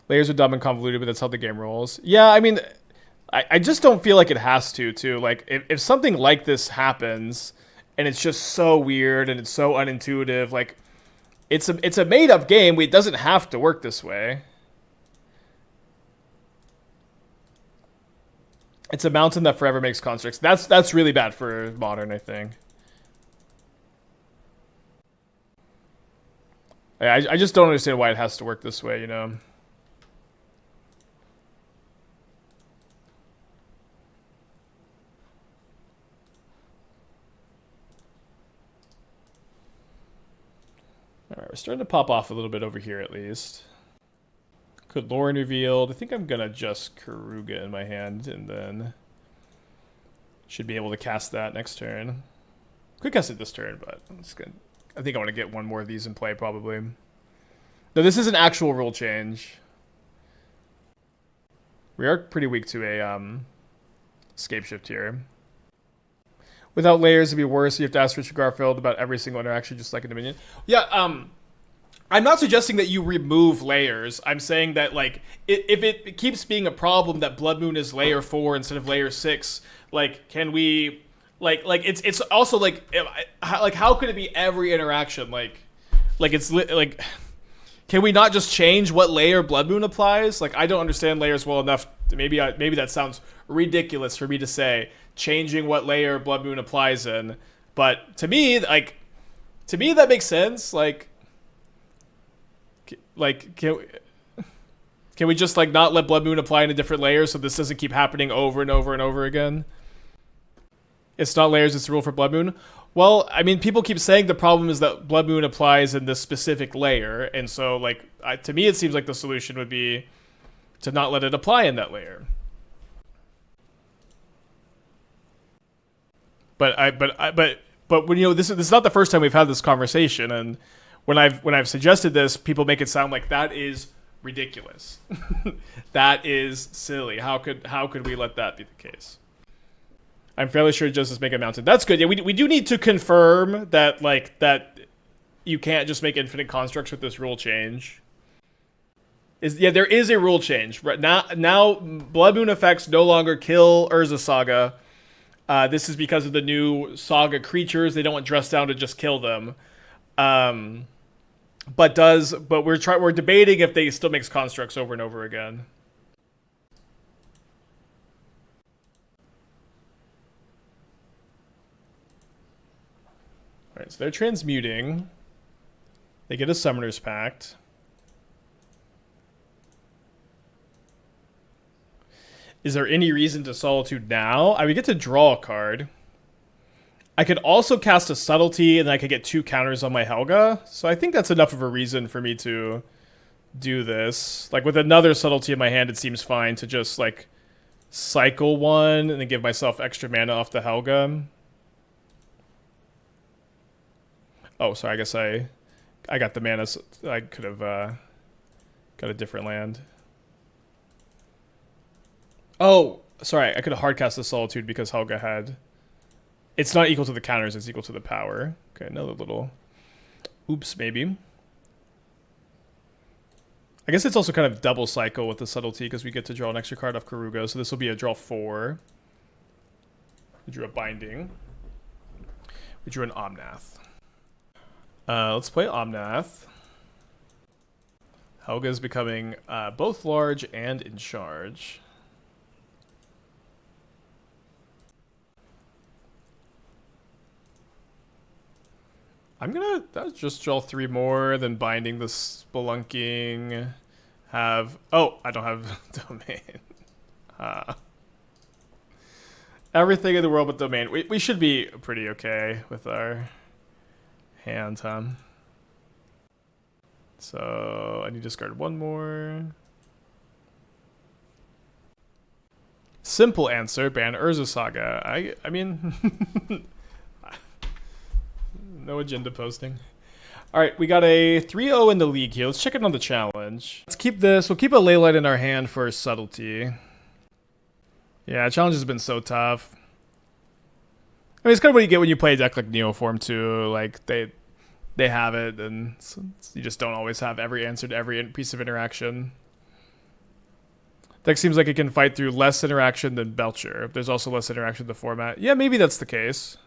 Layers are dumb and convoluted, but that's how the game rolls. Yeah, I mean, I just don't feel like it has to, too. Like, if something like this happens, and it's just so weird, and it's so unintuitive, like, it's a made-up game. It doesn't have to work this way. It's a mountain that forever makes constructs. That's really bad for Modern, I think. I just don't understand why it has to work this way, you know? Alright, we're starting to pop off a little bit over here at least. Could Lrien Revealed. I think I'm going to just Keruga in my hand, and then should be able to cast that next turn. Could cast it this turn, but I'm just gonna, I think I want to get one more of these in play, probably. No, this is an actual rule change. We are pretty weak to a escape shift here. Without layers, it'd be worse. You have to ask Richard Garfield about every single interaction, just like a Dominion. Yeah, I'm not suggesting that you remove layers. I'm saying that, like, if it keeps being a problem that Blood Moon is layer 4 instead of layer 6, like, can we, like it's also like how could it be every interaction? Like it's like, can we not just change what layer Blood Moon applies? Like, I don't understand layers well enough. Maybe that sounds ridiculous for me to say, changing what layer Blood Moon applies in. But to me, that makes sense. Like, can we just, like, not let Blood Moon apply in a different layer so this doesn't keep happening over and over and over again? It's not layers, it's the rule for Blood Moon. Well, I mean, people keep saying the problem is that Blood Moon applies in this specific layer, and so, like, to me it seems like the solution would be to not let it apply in that layer. But when, you know, this is not the first time we've had this conversation, and when I've suggested this, people make it sound like that is ridiculous. That is silly. How could we let that be the case? I'm fairly sure Justice Mega Mountain. That's good. Yeah, we do need to confirm that that you can't just make infinite constructs with this rule change. There is a rule change. Right now Blood Moon effects no longer kill Urza Saga. This is because of the new Saga creatures. They don't want Dress Down to just kill them. But we're debating if they still makes constructs over and over again. Alright, so they're transmuting. They get a Summoner's Pact. Is there any reason to Solitude now? We get to draw a card. I could also cast a Subtlety, and then I could get 2 counters on my Helga. So I think that's enough of a reason for me to do this. Like, with another Subtlety in my hand, it seems fine to just, like, cycle 1 and then give myself extra mana off the Helga. Oh, sorry, I guess I got the mana. So I could have got a different land. Oh, sorry, I could have hardcast the Solitude because Helga had... It's not equal to the counters, it's equal to the power. Okay, another little... Oops, maybe. I guess it's also kind of double cycle with the Subtlety because we get to draw an extra card off Keruga, so this will be a draw 4. We drew a Binding. We drew an Omnath. Let's play Omnath. Helga is becoming both large and in charge. I'm gonna just draw 3 more, then Binding the Spelunking. Oh, I don't have Domain. Everything in the world but Domain. We should be pretty okay with our hand, huh? So I need to discard 1 more. Simple answer: ban Urza Saga. I mean. No agenda posting. Alright, we got a 3-0 in the league here. Let's check it on the challenge. Let's keep this. We'll keep a Leyline in our hand for Subtlety. Yeah, challenge has been so tough. I mean, it's kind of what you get when you play a deck like Neoform too. Like, they have it, and you just don't always have every answer to every piece of interaction. Deck seems like it can fight through less interaction than Belcher. There's also less interaction in the format. Yeah, maybe that's the case.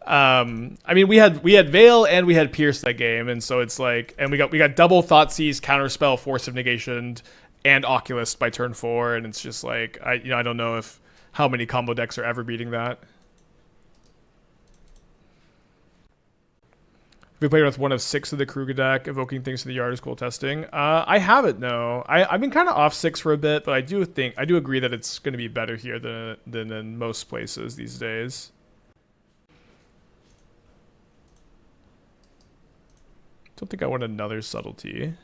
I mean, we had Veil and we had Pierce that game, and so it's like, and we got double Thoughtseize, Counterspell, Force of Negation, and Oculus by turn 4, and it's just like I don't know how many combo decks are ever beating that. Have we played with 1 of 6 of the Keruga deck? Evoking things to the yard is cool testing. I haven't, no. I've been kind of off 6 for a bit, but I do agree that it's going to be better here than in most places these days. Don't think I want another Subtlety.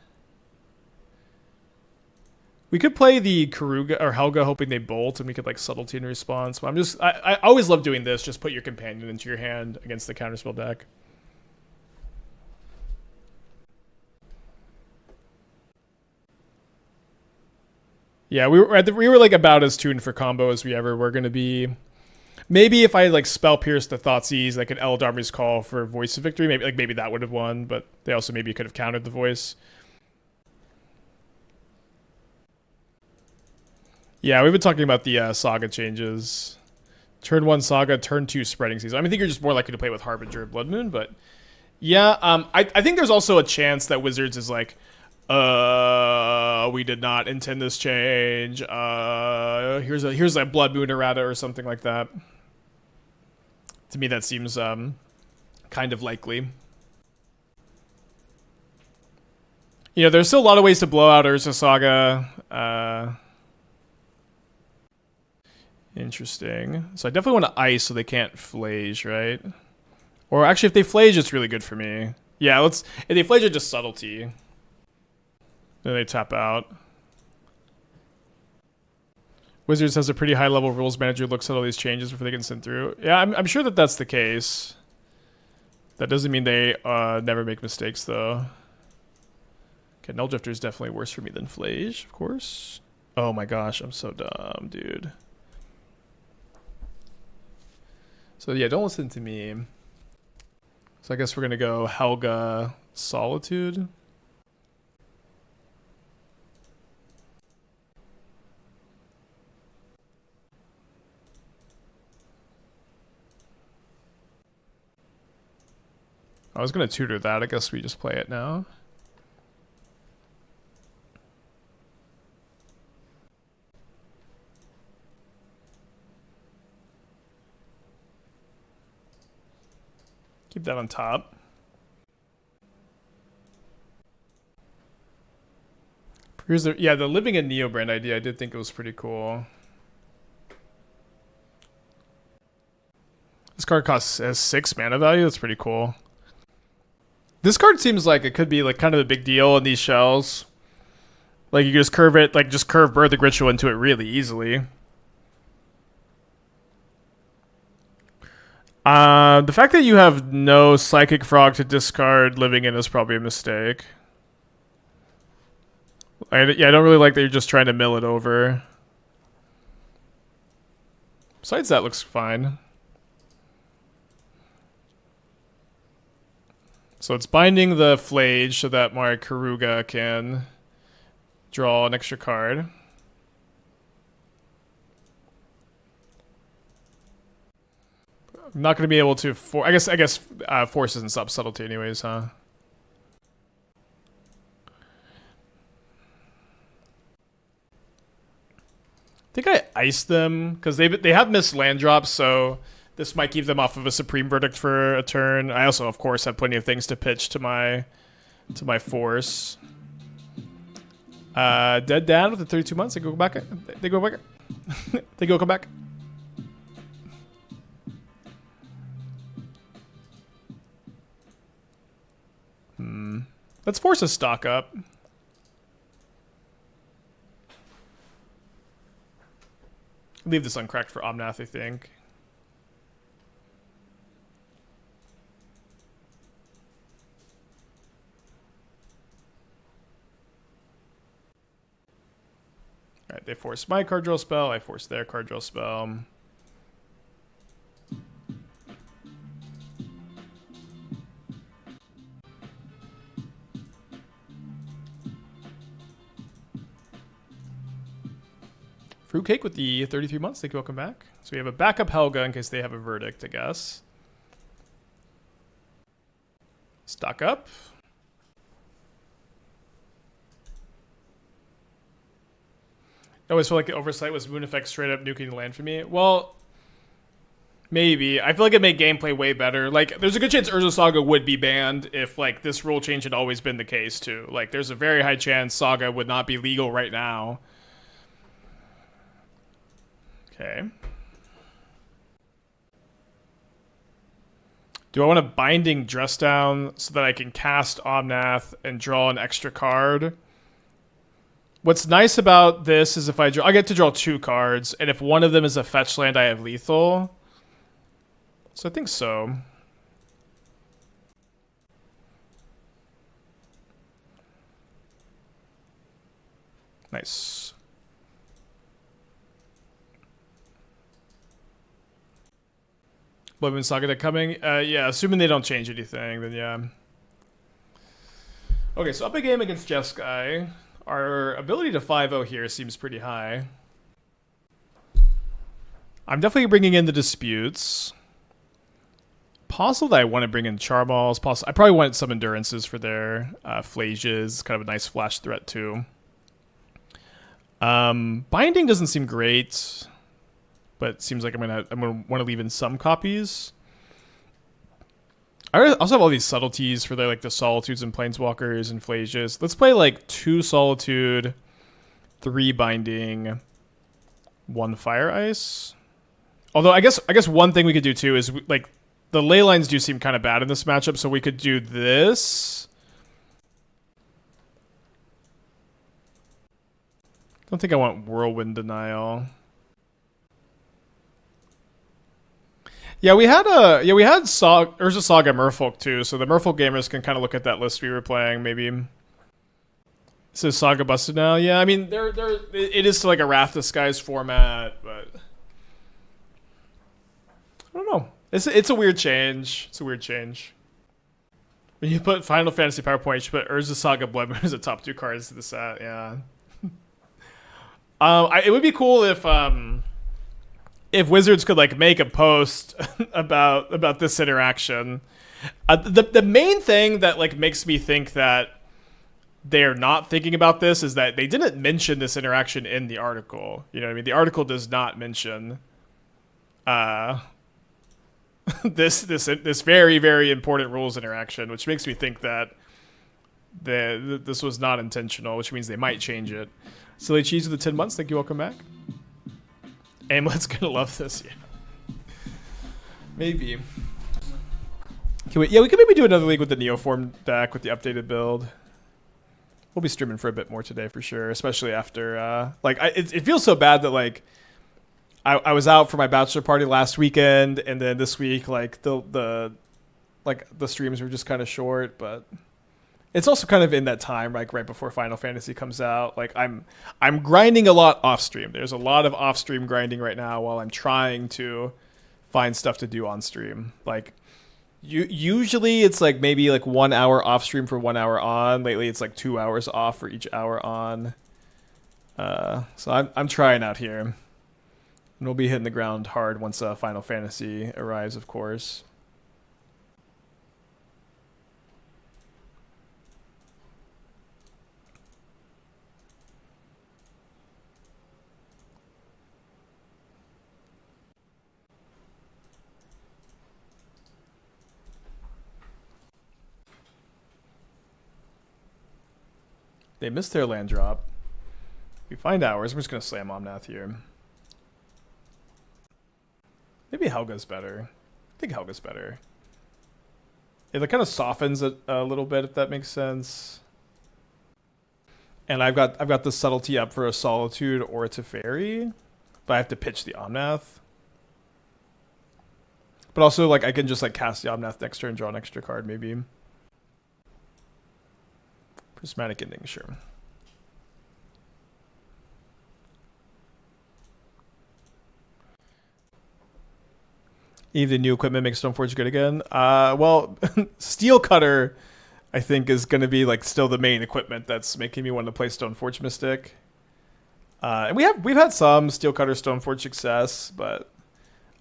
We could play the Keruga or Helga hoping they bolt, and we could like Subtlety in response. But I always love doing this. Just put your companion into your hand against the counterspell deck. Yeah, we were like about as tuned for combo as we ever were going to be. Maybe if I like Spell Pierce the Thoughtseize, like an Eldarmy's Call for Voice of Victory, maybe that would have won, but they also maybe could have countered the Voice. Yeah, we've been talking about the Saga changes. Turn 1 Saga, turn 2 Spreading Season. I think you're just more likely to play with Harbinger and Blood Moon, but yeah, I think there's also a chance that Wizards is like, we did not intend this change. Here's a Blood Moon errata or something like that. To me, that seems kind of likely. You know, there's still a lot of ways to blow out Urza Saga. Interesting. So I definitely want to ice so they can't Flage, right? Or actually, if they Flage, it's really good for me. Yeah, if they Flage, it's just Subtlety. Then they tap out. Wizards has a pretty high-level rules manager who looks at all these changes before they can send through. Yeah, I'm sure that that's the case. That doesn't mean they never make mistakes, though. Okay, Null Drifter is definitely worse for me than Flage, of course. Oh my gosh, I'm so dumb, dude. So yeah, don't listen to me. So I guess we're gonna go Helga Solitude. I was gonna tutor that. I guess we just play it now. Keep that on top. Here's the the Living in Neo brand idea. I did think it was pretty cool. This card has 6 mana value. That's pretty cool. This card seems like it could be like kind of a big deal in these shells. Like you just curve it, like just curve Birthing Ritual into it really easily. The fact that you have no Psychic Frog to discard Living In is probably a mistake. I don't really like that you're just trying to mill it over. Besides that, looks fine. So it's binding the Flage so that my Keruga can draw an extra card. I'm not going to be able to... I guess Force isn't Subtlety anyways, huh? I think I iced them because they have missed land drops, so this might keep them off of a Supreme Verdict for a turn. I also, of course, have plenty of things to pitch to my Force. Dead Dad with the 32 months. They go back. They go back. They go come back. Let's force a stock up. Leave this uncracked for Omnath, I think. Alright, they force my card draw spell, I force their card draw spell. Fruitcake with the 33 months. Thank you. Welcome back. So we have a backup Helga in case they have a verdict, I guess. Stock up. I always feel like the oversight was Moon Effect straight up nuking the land for me. Well, maybe. I feel like it made gameplay way better. Like, there's a good chance Urza Saga would be banned if, like, this rule change had always been the case, too. Like, there's a very high chance Saga would not be legal right now. Okay. Do I want a Binding Dress Down so that I can cast Omnath and draw an extra card? What's nice about this is if I get to draw 2 cards, and if one of them is a fetch land, I have lethal. So I think so. Nice. Bloodmoon Saga coming? Yeah, assuming they don't change anything, then yeah. Okay, so up a game against Jeskai. Our ability to 5-0 here seems pretty high. I'm definitely bringing in the disputes. Possible that I want to bring in Charmaws. I probably want some endurances for their Flages. Kind of a nice flash threat too. Binding doesn't seem great. But it seems like I'm gonna want to leave in some copies. I also have all these subtleties for the Solitudes and Planeswalkers and Flages. Let's play like 2 Solitude, 3 Binding, 1 Fire Ice. Although I guess one thing we could do too is like the ley lines do seem kind of bad in this matchup, so we could do this. I don't think I want Whirlwind Denial. Yeah, we had Urza Saga Merfolk too, so the Merfolk gamers can kind of look at that list we were playing, maybe. So Saga busted now. Yeah, I mean, it is like a Wrath Disguise format, but I don't know. It's a weird change. It's a weird change. When you put Final Fantasy PowerPoint, you should put Urza Saga Blood Moon as the top 2 cards to the set. Yeah. It would be cool if Wizards could like make a post about this interaction. The main thing that like makes me think that they're not thinking about this is that they didn't mention this interaction in the article. You know what I mean? The article does not mention this very, very important rules interaction, which makes me think that this was not intentional, which means they might change it. Silly Cheese with the 10 months. Thank you. Welcome back. Amulet's gonna love this. Yeah. Maybe. We could maybe do another league with the Neoform deck with the updated build. We'll be streaming for a bit more today for sure, especially after it feels so bad that like I was out for my bachelor party last weekend, and then this week like the streams were just kind of short, but it's also kind of in that time like right before Final Fantasy comes out. Like I'm grinding a lot off stream. There's a lot of off stream grinding right now while I'm trying to find stuff to do on stream. Like usually it's like maybe like 1 hour off stream for 1 hour on. Lately it's like 2 hours off for each hour on. So I'm trying out here. And we'll be hitting the ground hard once Final Fantasy arrives, of course. They missed their land drop. We find ours. We're just going to slam Omnath here. Maybe Helga's better. I think Helga's better. It kind of softens it a little bit, if that makes sense. And I've got the Subtlety up for a Solitude or a Teferi, but I have to pitch the Omnath. But also, like, I can just like cast the Omnath next turn and draw an extra card, maybe. Prismatic Ending, sure. Even the new equipment makes Stoneforge good again. Well, Steel Cutter, I think, is going to be like still the main equipment that's making me want to play Stoneforge Mystic. And we've had some Steel Cutter Stoneforge success, but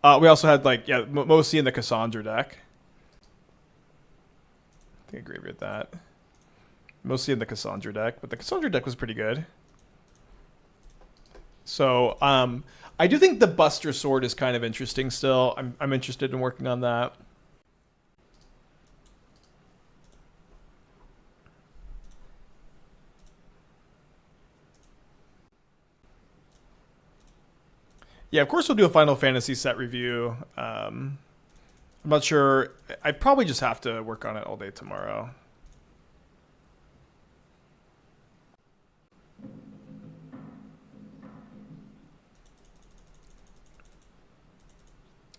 we also had like mostly in the Cassandra deck. I think I agree with that. Mostly in the Cassandra deck, but the Cassandra deck was pretty good. So I do think the Buster Sword is kind of interesting still. I'm interested in working on that. Yeah, of course we'll do a Final Fantasy set review. I'm not sure. I probably just have to work on it all day tomorrow.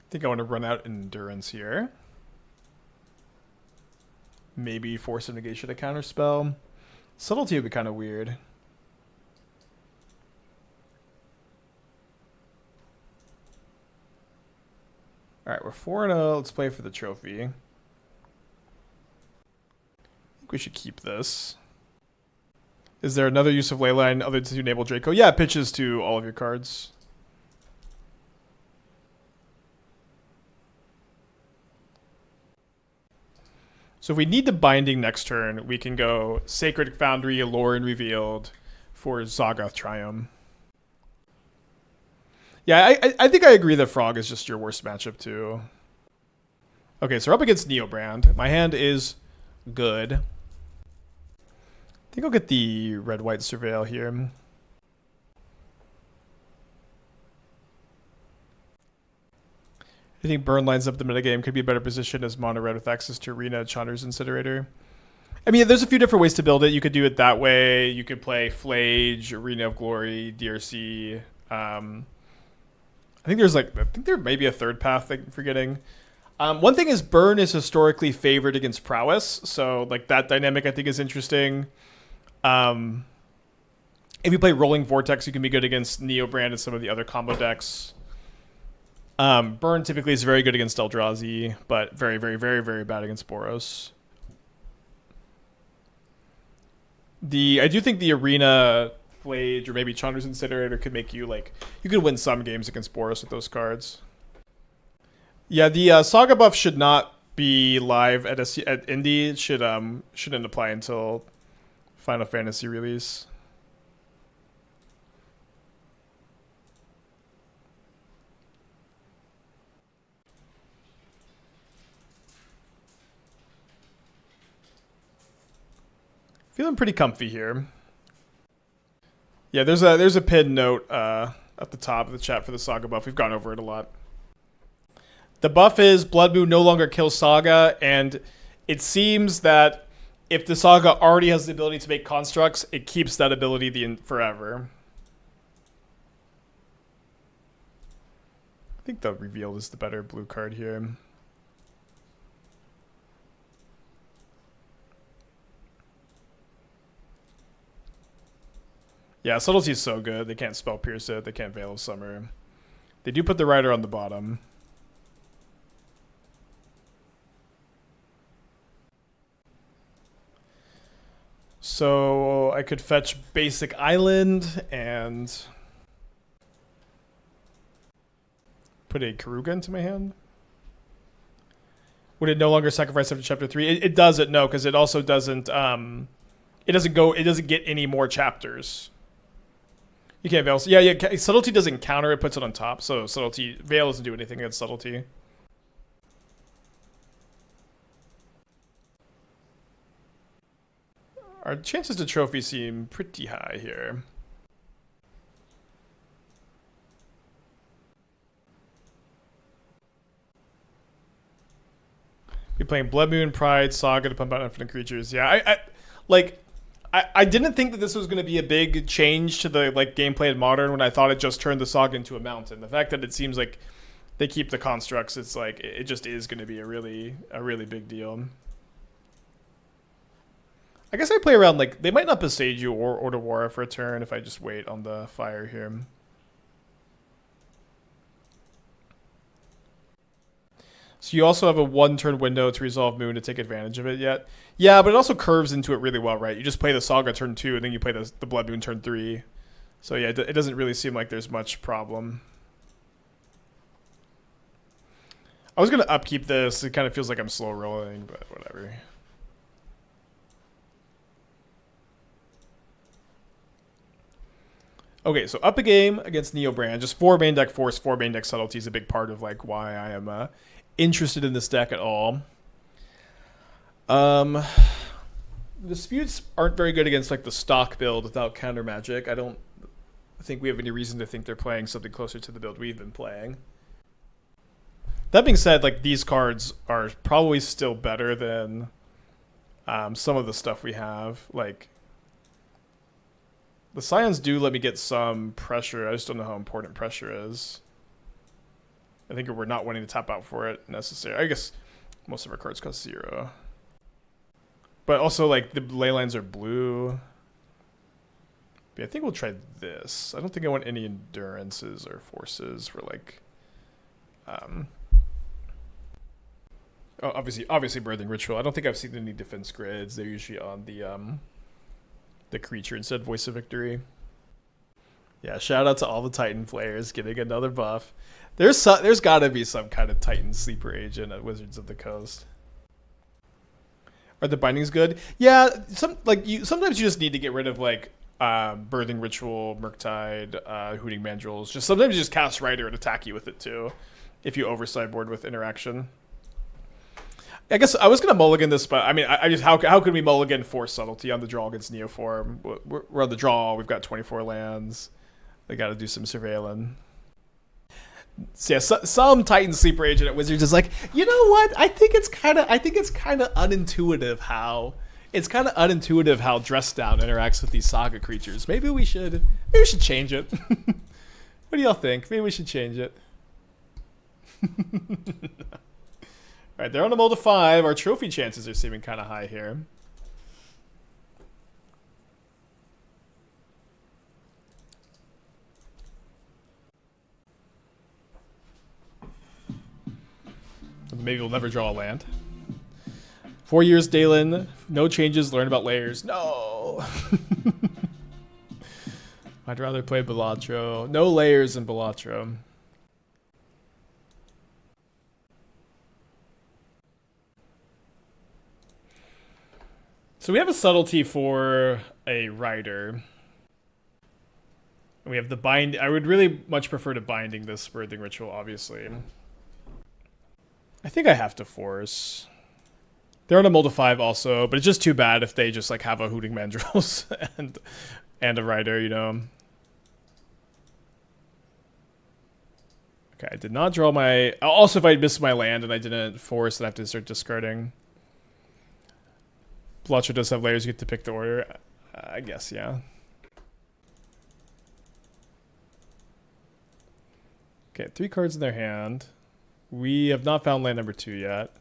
I think I want to run out Endurance here. Maybe Force of Negation a counterspell. Subtlety would be kind of weird. Alright, we're 4-0. Let's play for the trophy. I think we should keep this. Is there another use of Leyline other to enable Draco? Yeah, it pitches to all of your cards. So if we need the Binding next turn, we can go Sacred Foundry, Lrien Revealed for Zagoth Triome. Yeah, I think I agree that Frog is just your worst matchup too. Okay, so we're up against Neobrand. My hand is good. I think I'll get the red-white Surveil here. I think Burn lines up the metagame, could be a better position as mono red with access to Arena, Chandra's Incinerator. I mean, there's a few different ways to build it. You could do it that way. You could play Flage, Arena of Glory, DRC. I think there may be a third path I'm forgetting. One thing is Burn is historically favored against Prowess, so like that dynamic I think is interesting. If you play Rolling Vortex, you can be good against Neobrand and some of the other combo decks. Burn typically is very good against Eldrazi, but very, very, very, very bad against Boros. I do think the Arena Flage or maybe Chandra's Incinerator could make you you could win some games against Boros with those cards. Yeah, the Saga buff should not be live at Indie. It shouldn't apply until Final Fantasy release. Feeling pretty comfy here. Yeah, there's a pinned note at the top of the chat for the Saga buff. We've gone over it a lot. The buff is Blood Moon no longer kills Saga, and it seems that if the Saga already has the ability to make constructs, it keeps that ability forever. I think the Revealed is the better blue card here. Yeah, Subtlety is so good. They can't Spell Pierce it. They can't Veil of Summer. They do put the Rider on the bottom. So I could fetch basic Island and put a Keruga into my hand. Would it no longer sacrifice after chapter 3? It doesn't, no, because it also doesn't it doesn't get any more chapters. You can't Veil. Yeah, Subtlety doesn't counter, it puts it on top. So Subtlety, Veil doesn't do anything against Subtlety. Our chances to trophy seem pretty high here. Be playing Blood Moon, Pride, Saga to pump out infinite creatures. Yeah, I didn't think that this was going to be a big change to the gameplay in Modern when I thought it just turned the Saga into a mountain. The fact that it seems like they keep the constructs, it's it just is going to be a really big deal. I guess I play around they might not Boseiju or Otawara for a turn if I just wait on the fire here. So you also have a 1-turn window to resolve Moon to take advantage of it yet. Yeah, but it also curves into it really well, right? You just play the Saga turn 2, and then you play the Blood Moon turn 3. So yeah, it doesn't really seem like there's much problem. I was going to upkeep this. It kind of feels like I'm slow rolling, but whatever. Okay, so up a game against Neobrand. Just 4 main deck Force, 4 main deck Subtlety is a big part of why I am interested in this deck at all. Disputes aren't very good against the stock build without counter magic. I don't think we have any reason to think they're playing something closer to the build we've been playing. That being said, these cards are probably still better than some of the stuff we have. The Scions do let me get some pressure. I just don't know how important pressure is. I think we're not wanting to tap out for it necessarily. I guess most of our cards cost 0. But also, the ley lines are blue. But I think we'll try this. I don't think I want any endurances or forces for obviously Birthing Ritual. I don't think I've seen any defense grids. They're usually on the creature instead. Voice of Victory. Yeah, shout out to all the Titan players getting another buff. There's got to be some kind of Titan sleeper agent at Wizards of the Coast. Are the bindings good? Yeah, sometimes you just need to get rid of Birthing Ritual, Murktide, Hooting Mandrills. Sometimes you just cast Rider and attack you with it too, if you over sideboard with interaction. I guess I was gonna mulligan this, but I mean, I just how can we mulligan Force Subtlety on the draw against Neoform? We're on the draw. We've got 24 lands. They got to do some surveilling. So yeah, some Titan sleeper agent at Wizards is you know what? I think it's kind of unintuitive how Dress Down interacts with these Saga creatures. Maybe we should change it. What do y'all think? Maybe we should change it. All right, they're on a mold of 5. Our trophy chances are seeming kind of high here. Maybe we'll never draw a land. 4 years, Dalen. No changes. Learn about layers. No. I'd rather play Balatro. No layers in Balatro. So we have a subtlety for a rider. We have the bind. I would really much prefer to binding this birthing ritual, obviously. I think I have to force. They're on a mold of 5 also, but it's just too bad if they just like have a Hooting Mandrills and a rider, you know. Okay, I did not draw my... Also, if I missed my land and I didn't force, then I have to start discarding. Blotcher does have layers, you get to pick the order. I guess, yeah. Okay, 3 cards in their hand. We have not found land number 2 yet.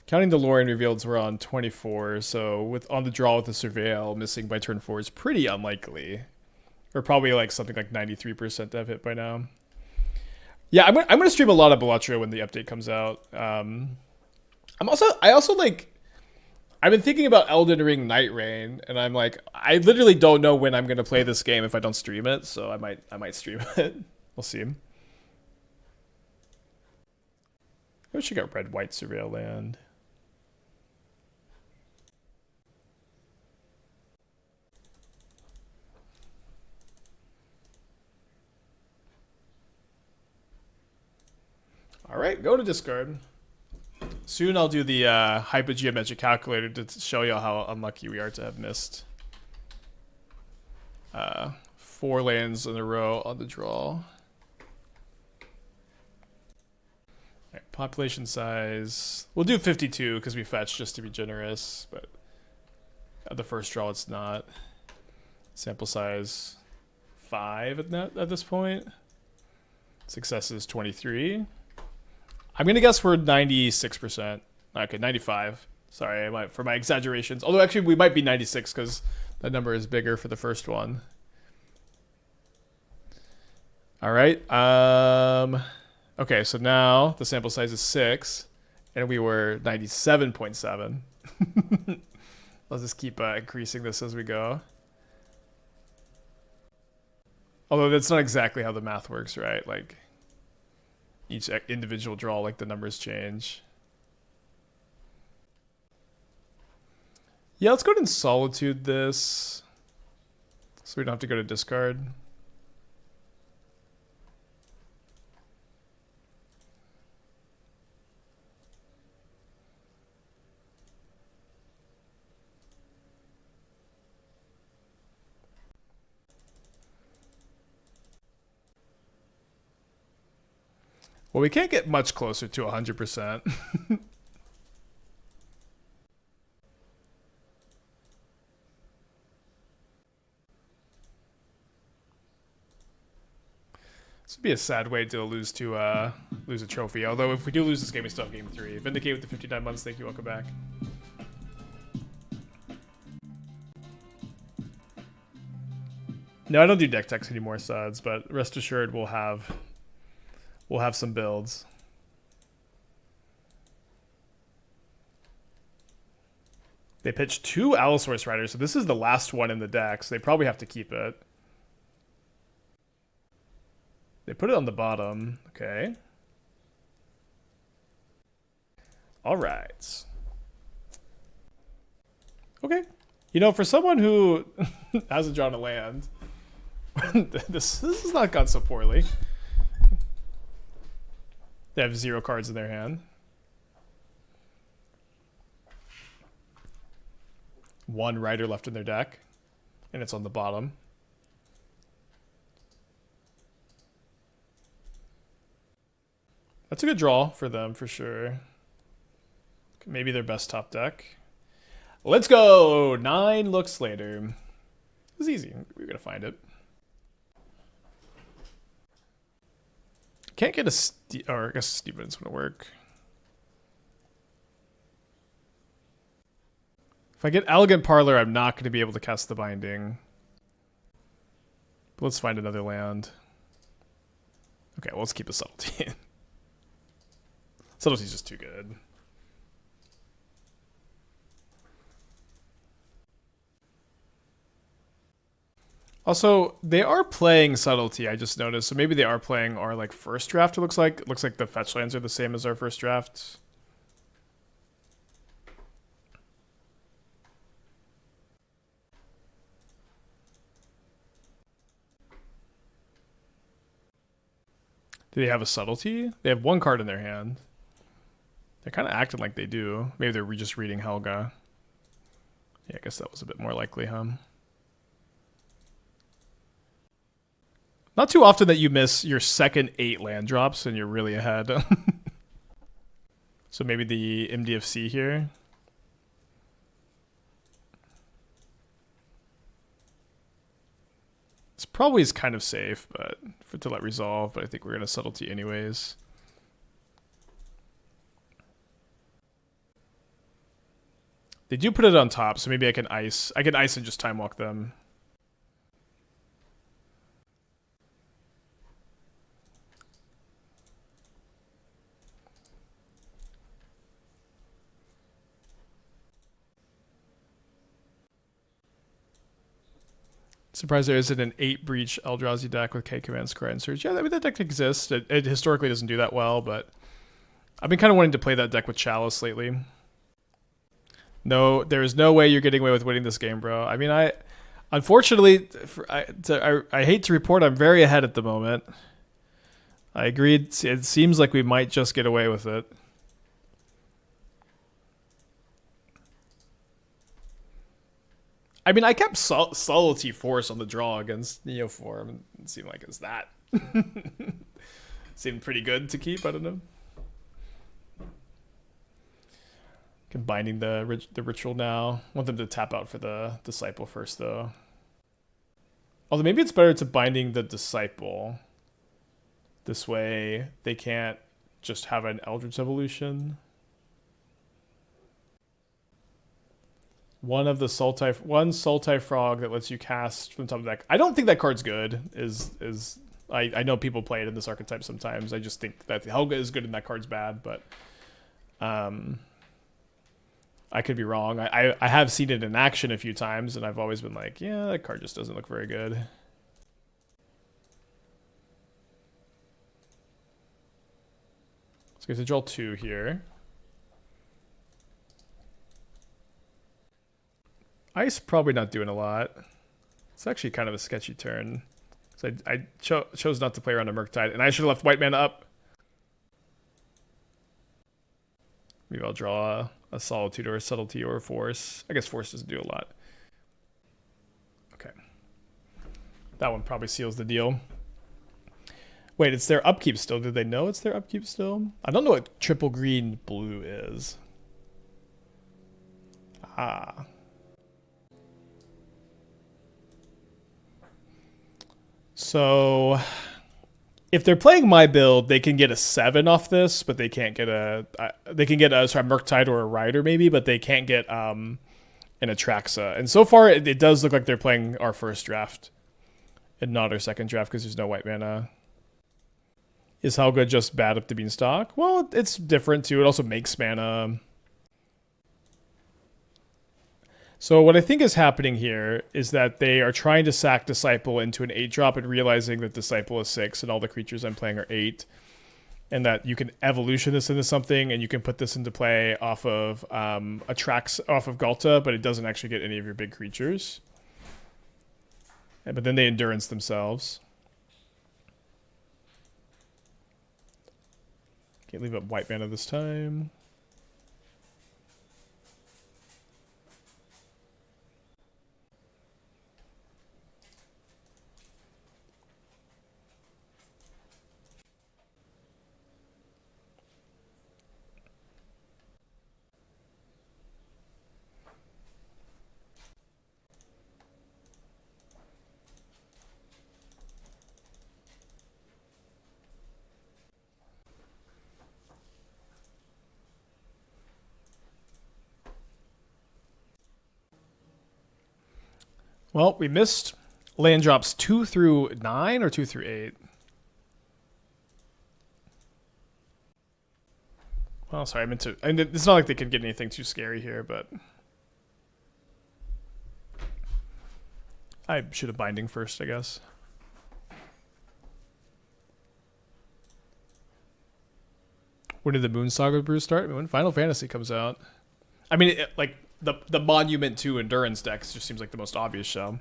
Counting the Lrien Revealed, we're on 24, so with on the draw with the Surveil, missing by turn 4 is pretty unlikely. Or probably like something like 93% to have hit by now. Yeah, I'm gonna stream a lot of Balatro when the update comes out. I also like... I've been thinking about Elden Ring Night Rain, and I'm like, I literally don't know when I'm gonna play this game if I don't stream it, so I might stream it. We'll see. I wish I got red-white Surveil land. Alright, go to discard. Soon I'll do the hypergeometric calculator to show you how unlucky we are to have missed 4 lands in a row on the draw. Right, population size. We'll do 52 because we fetched just to be generous, but at the first draw it's not. Sample size 5 at this point. Success is 23. I'm gonna guess we're 96%. Okay, 95. Sorry, for my exaggerations. Although actually we might be 96 because that number is bigger for the first one. All right. Okay, so now the sample size is 6, and we were 97.7. Let's just keep increasing this as we go. Although that's not exactly how the math works, right? Like each individual draw, like the numbers change. Yeah, let's go ahead and Solitude this, so we don't have to go to discard. Well, we can't get much closer to 100%. This would be a sad way to lose a trophy. Although if we do lose this game, we still have game 3. Vindicate with the 59 months. Thank you. Welcome back. No, I don't do deck techs anymore, Suds, but rest assured we'll have some builds. They pitched 2 Allosaurus Riders, so this is the last one in the deck, so they probably have to keep it. They put it on the bottom. Okay. All right. Okay. You know, for someone who hasn't drawn a land, this has not gone so poorly. They have 0 cards in their hand. 1 rider left in their deck, and it's on the bottom. That's a good draw for them, for sure. Maybe their best top deck. Let's go! 9 looks later. It was easy. We're going to find it. Can't get a... or I guess Steven's going to work. If I get Elegant Parlor, I'm not going to be able to cast the Binding. But let's find another land. Okay, well, let's keep a Subtlety. Subtlety's just too good. Also, they are playing Subtlety, I just noticed. So maybe they are playing our like first draft, it looks like. It looks like the fetch lands are the same as our first draft. Do they have a Subtlety? They have one card in their hand. They're kind of acting like they do. Maybe they're just reading Helga. Yeah, I guess that was a bit more likely, huh? Not too often that you miss your second 8 land drops and you're really ahead. So maybe the MDFC here. This probably is kind of safe, but to let resolve, but I think we're going to Subtlety anyways. They do put it on top, so maybe I can ice. I can ice and just time walk them. Surprised there isn't an 8 breach Eldrazi deck with K command Scry and Surge. Yeah, I mean that deck exists. It historically doesn't do that well, but I've been kind of wanting to play that deck with Chalice lately. No, there is no way you're getting away with winning this game, bro. I mean, unfortunately, I hate to report I'm very ahead at the moment. I agreed. It seems like we might just get away with it. I mean, I kept Subtlety Force on the draw against Neoform. It seemed like it's that. Seemed pretty good to keep. I don't know. Combining the ritual now. Want them to tap out for the Disciple first, though. Although maybe it's better to binding the Disciple. This way, they can't just have an Eldritch Evolution. One Sultai Frog that lets you cast from top of the deck. I don't think that card's good. I know people play it in this archetype sometimes. I just think that Helga is good and that card's bad, but I could be wrong. I have seen it in action a few times, and I've always been like, yeah, that card just doesn't look very good. So we have to draw 2 here. Ice probably not doing a lot. It's actually kind of a sketchy turn. So I chose not to play around a Murktide, and I should have left white mana up. Maybe I'll draw a Solitude or a Subtlety or a Force. I guess Force doesn't do a lot. Okay. That one probably seals the deal. Wait, it's their upkeep still. Did they know it's their upkeep still? I don't know what triple green blue is. Ah. So if they're playing my build, they can get a 7 off this, but they can't get a Murktide or a Rider maybe, but they can't get an Atraxa. And so far it does look like they're playing our first draft and not our second draft because there's no white mana. Is Helga just bad up to Beanstalk? Well, it's different too. It also makes mana. So what I think is happening here is that they are trying to sack Disciple into an 8-drop and realizing that Disciple is 6 and all the creatures I'm playing are 8. And that you can evolution this into something and you can put this into play off of off of Galta, but it doesn't actually get any of your big creatures. But then they endurance themselves. Can't leave up white mana this time. Well, we missed land drops 2 through 9 or 2 through 8. Well, sorry, I meant to. I mean, it's not like they could get anything too scary here, but I should have binding first, I guess. When did the Moon Saga brew start? When Final Fantasy comes out. I mean, like the Monument 2 Endurance decks just seems like the most obvious show.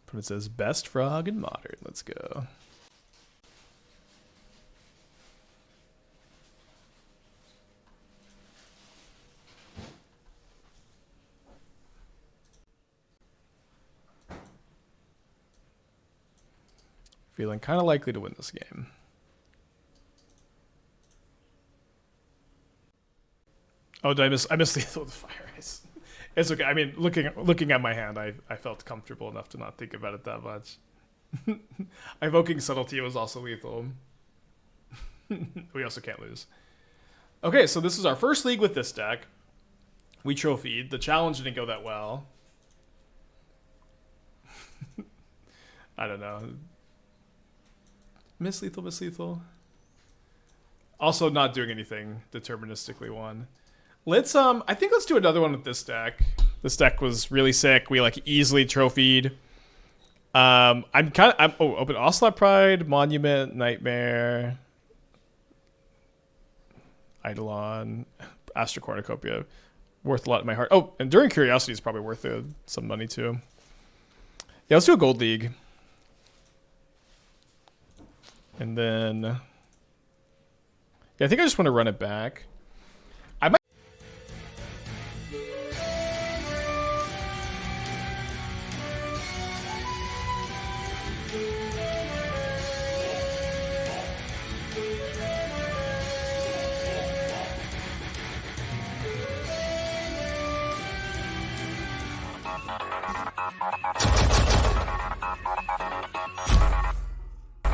But it says best frog in modern. Let's go. Feeling kind of likely to win this game. Oh, did I miss Lethal with Fire Ice. It's okay. I mean, looking at my hand, I felt comfortable enough to not think about it that much. Evoking Subtlety was also lethal. We also can't lose. Okay, so this is our first league with this deck. We trophied. The challenge didn't go that well. I don't know. Miss lethal. Also not doing anything deterministically won. Let's I think let's do another one with this deck. This deck was really sick. We like easily trophied. I'm open Ocelot Pride, Monument, Nightmare, Eidolon, Astra Cornucopia. Worth a lot in my heart. Oh, Enduring Curiosity is probably worth some money too. Yeah, let's do a gold league. And then yeah, I think I just want to run it back. I might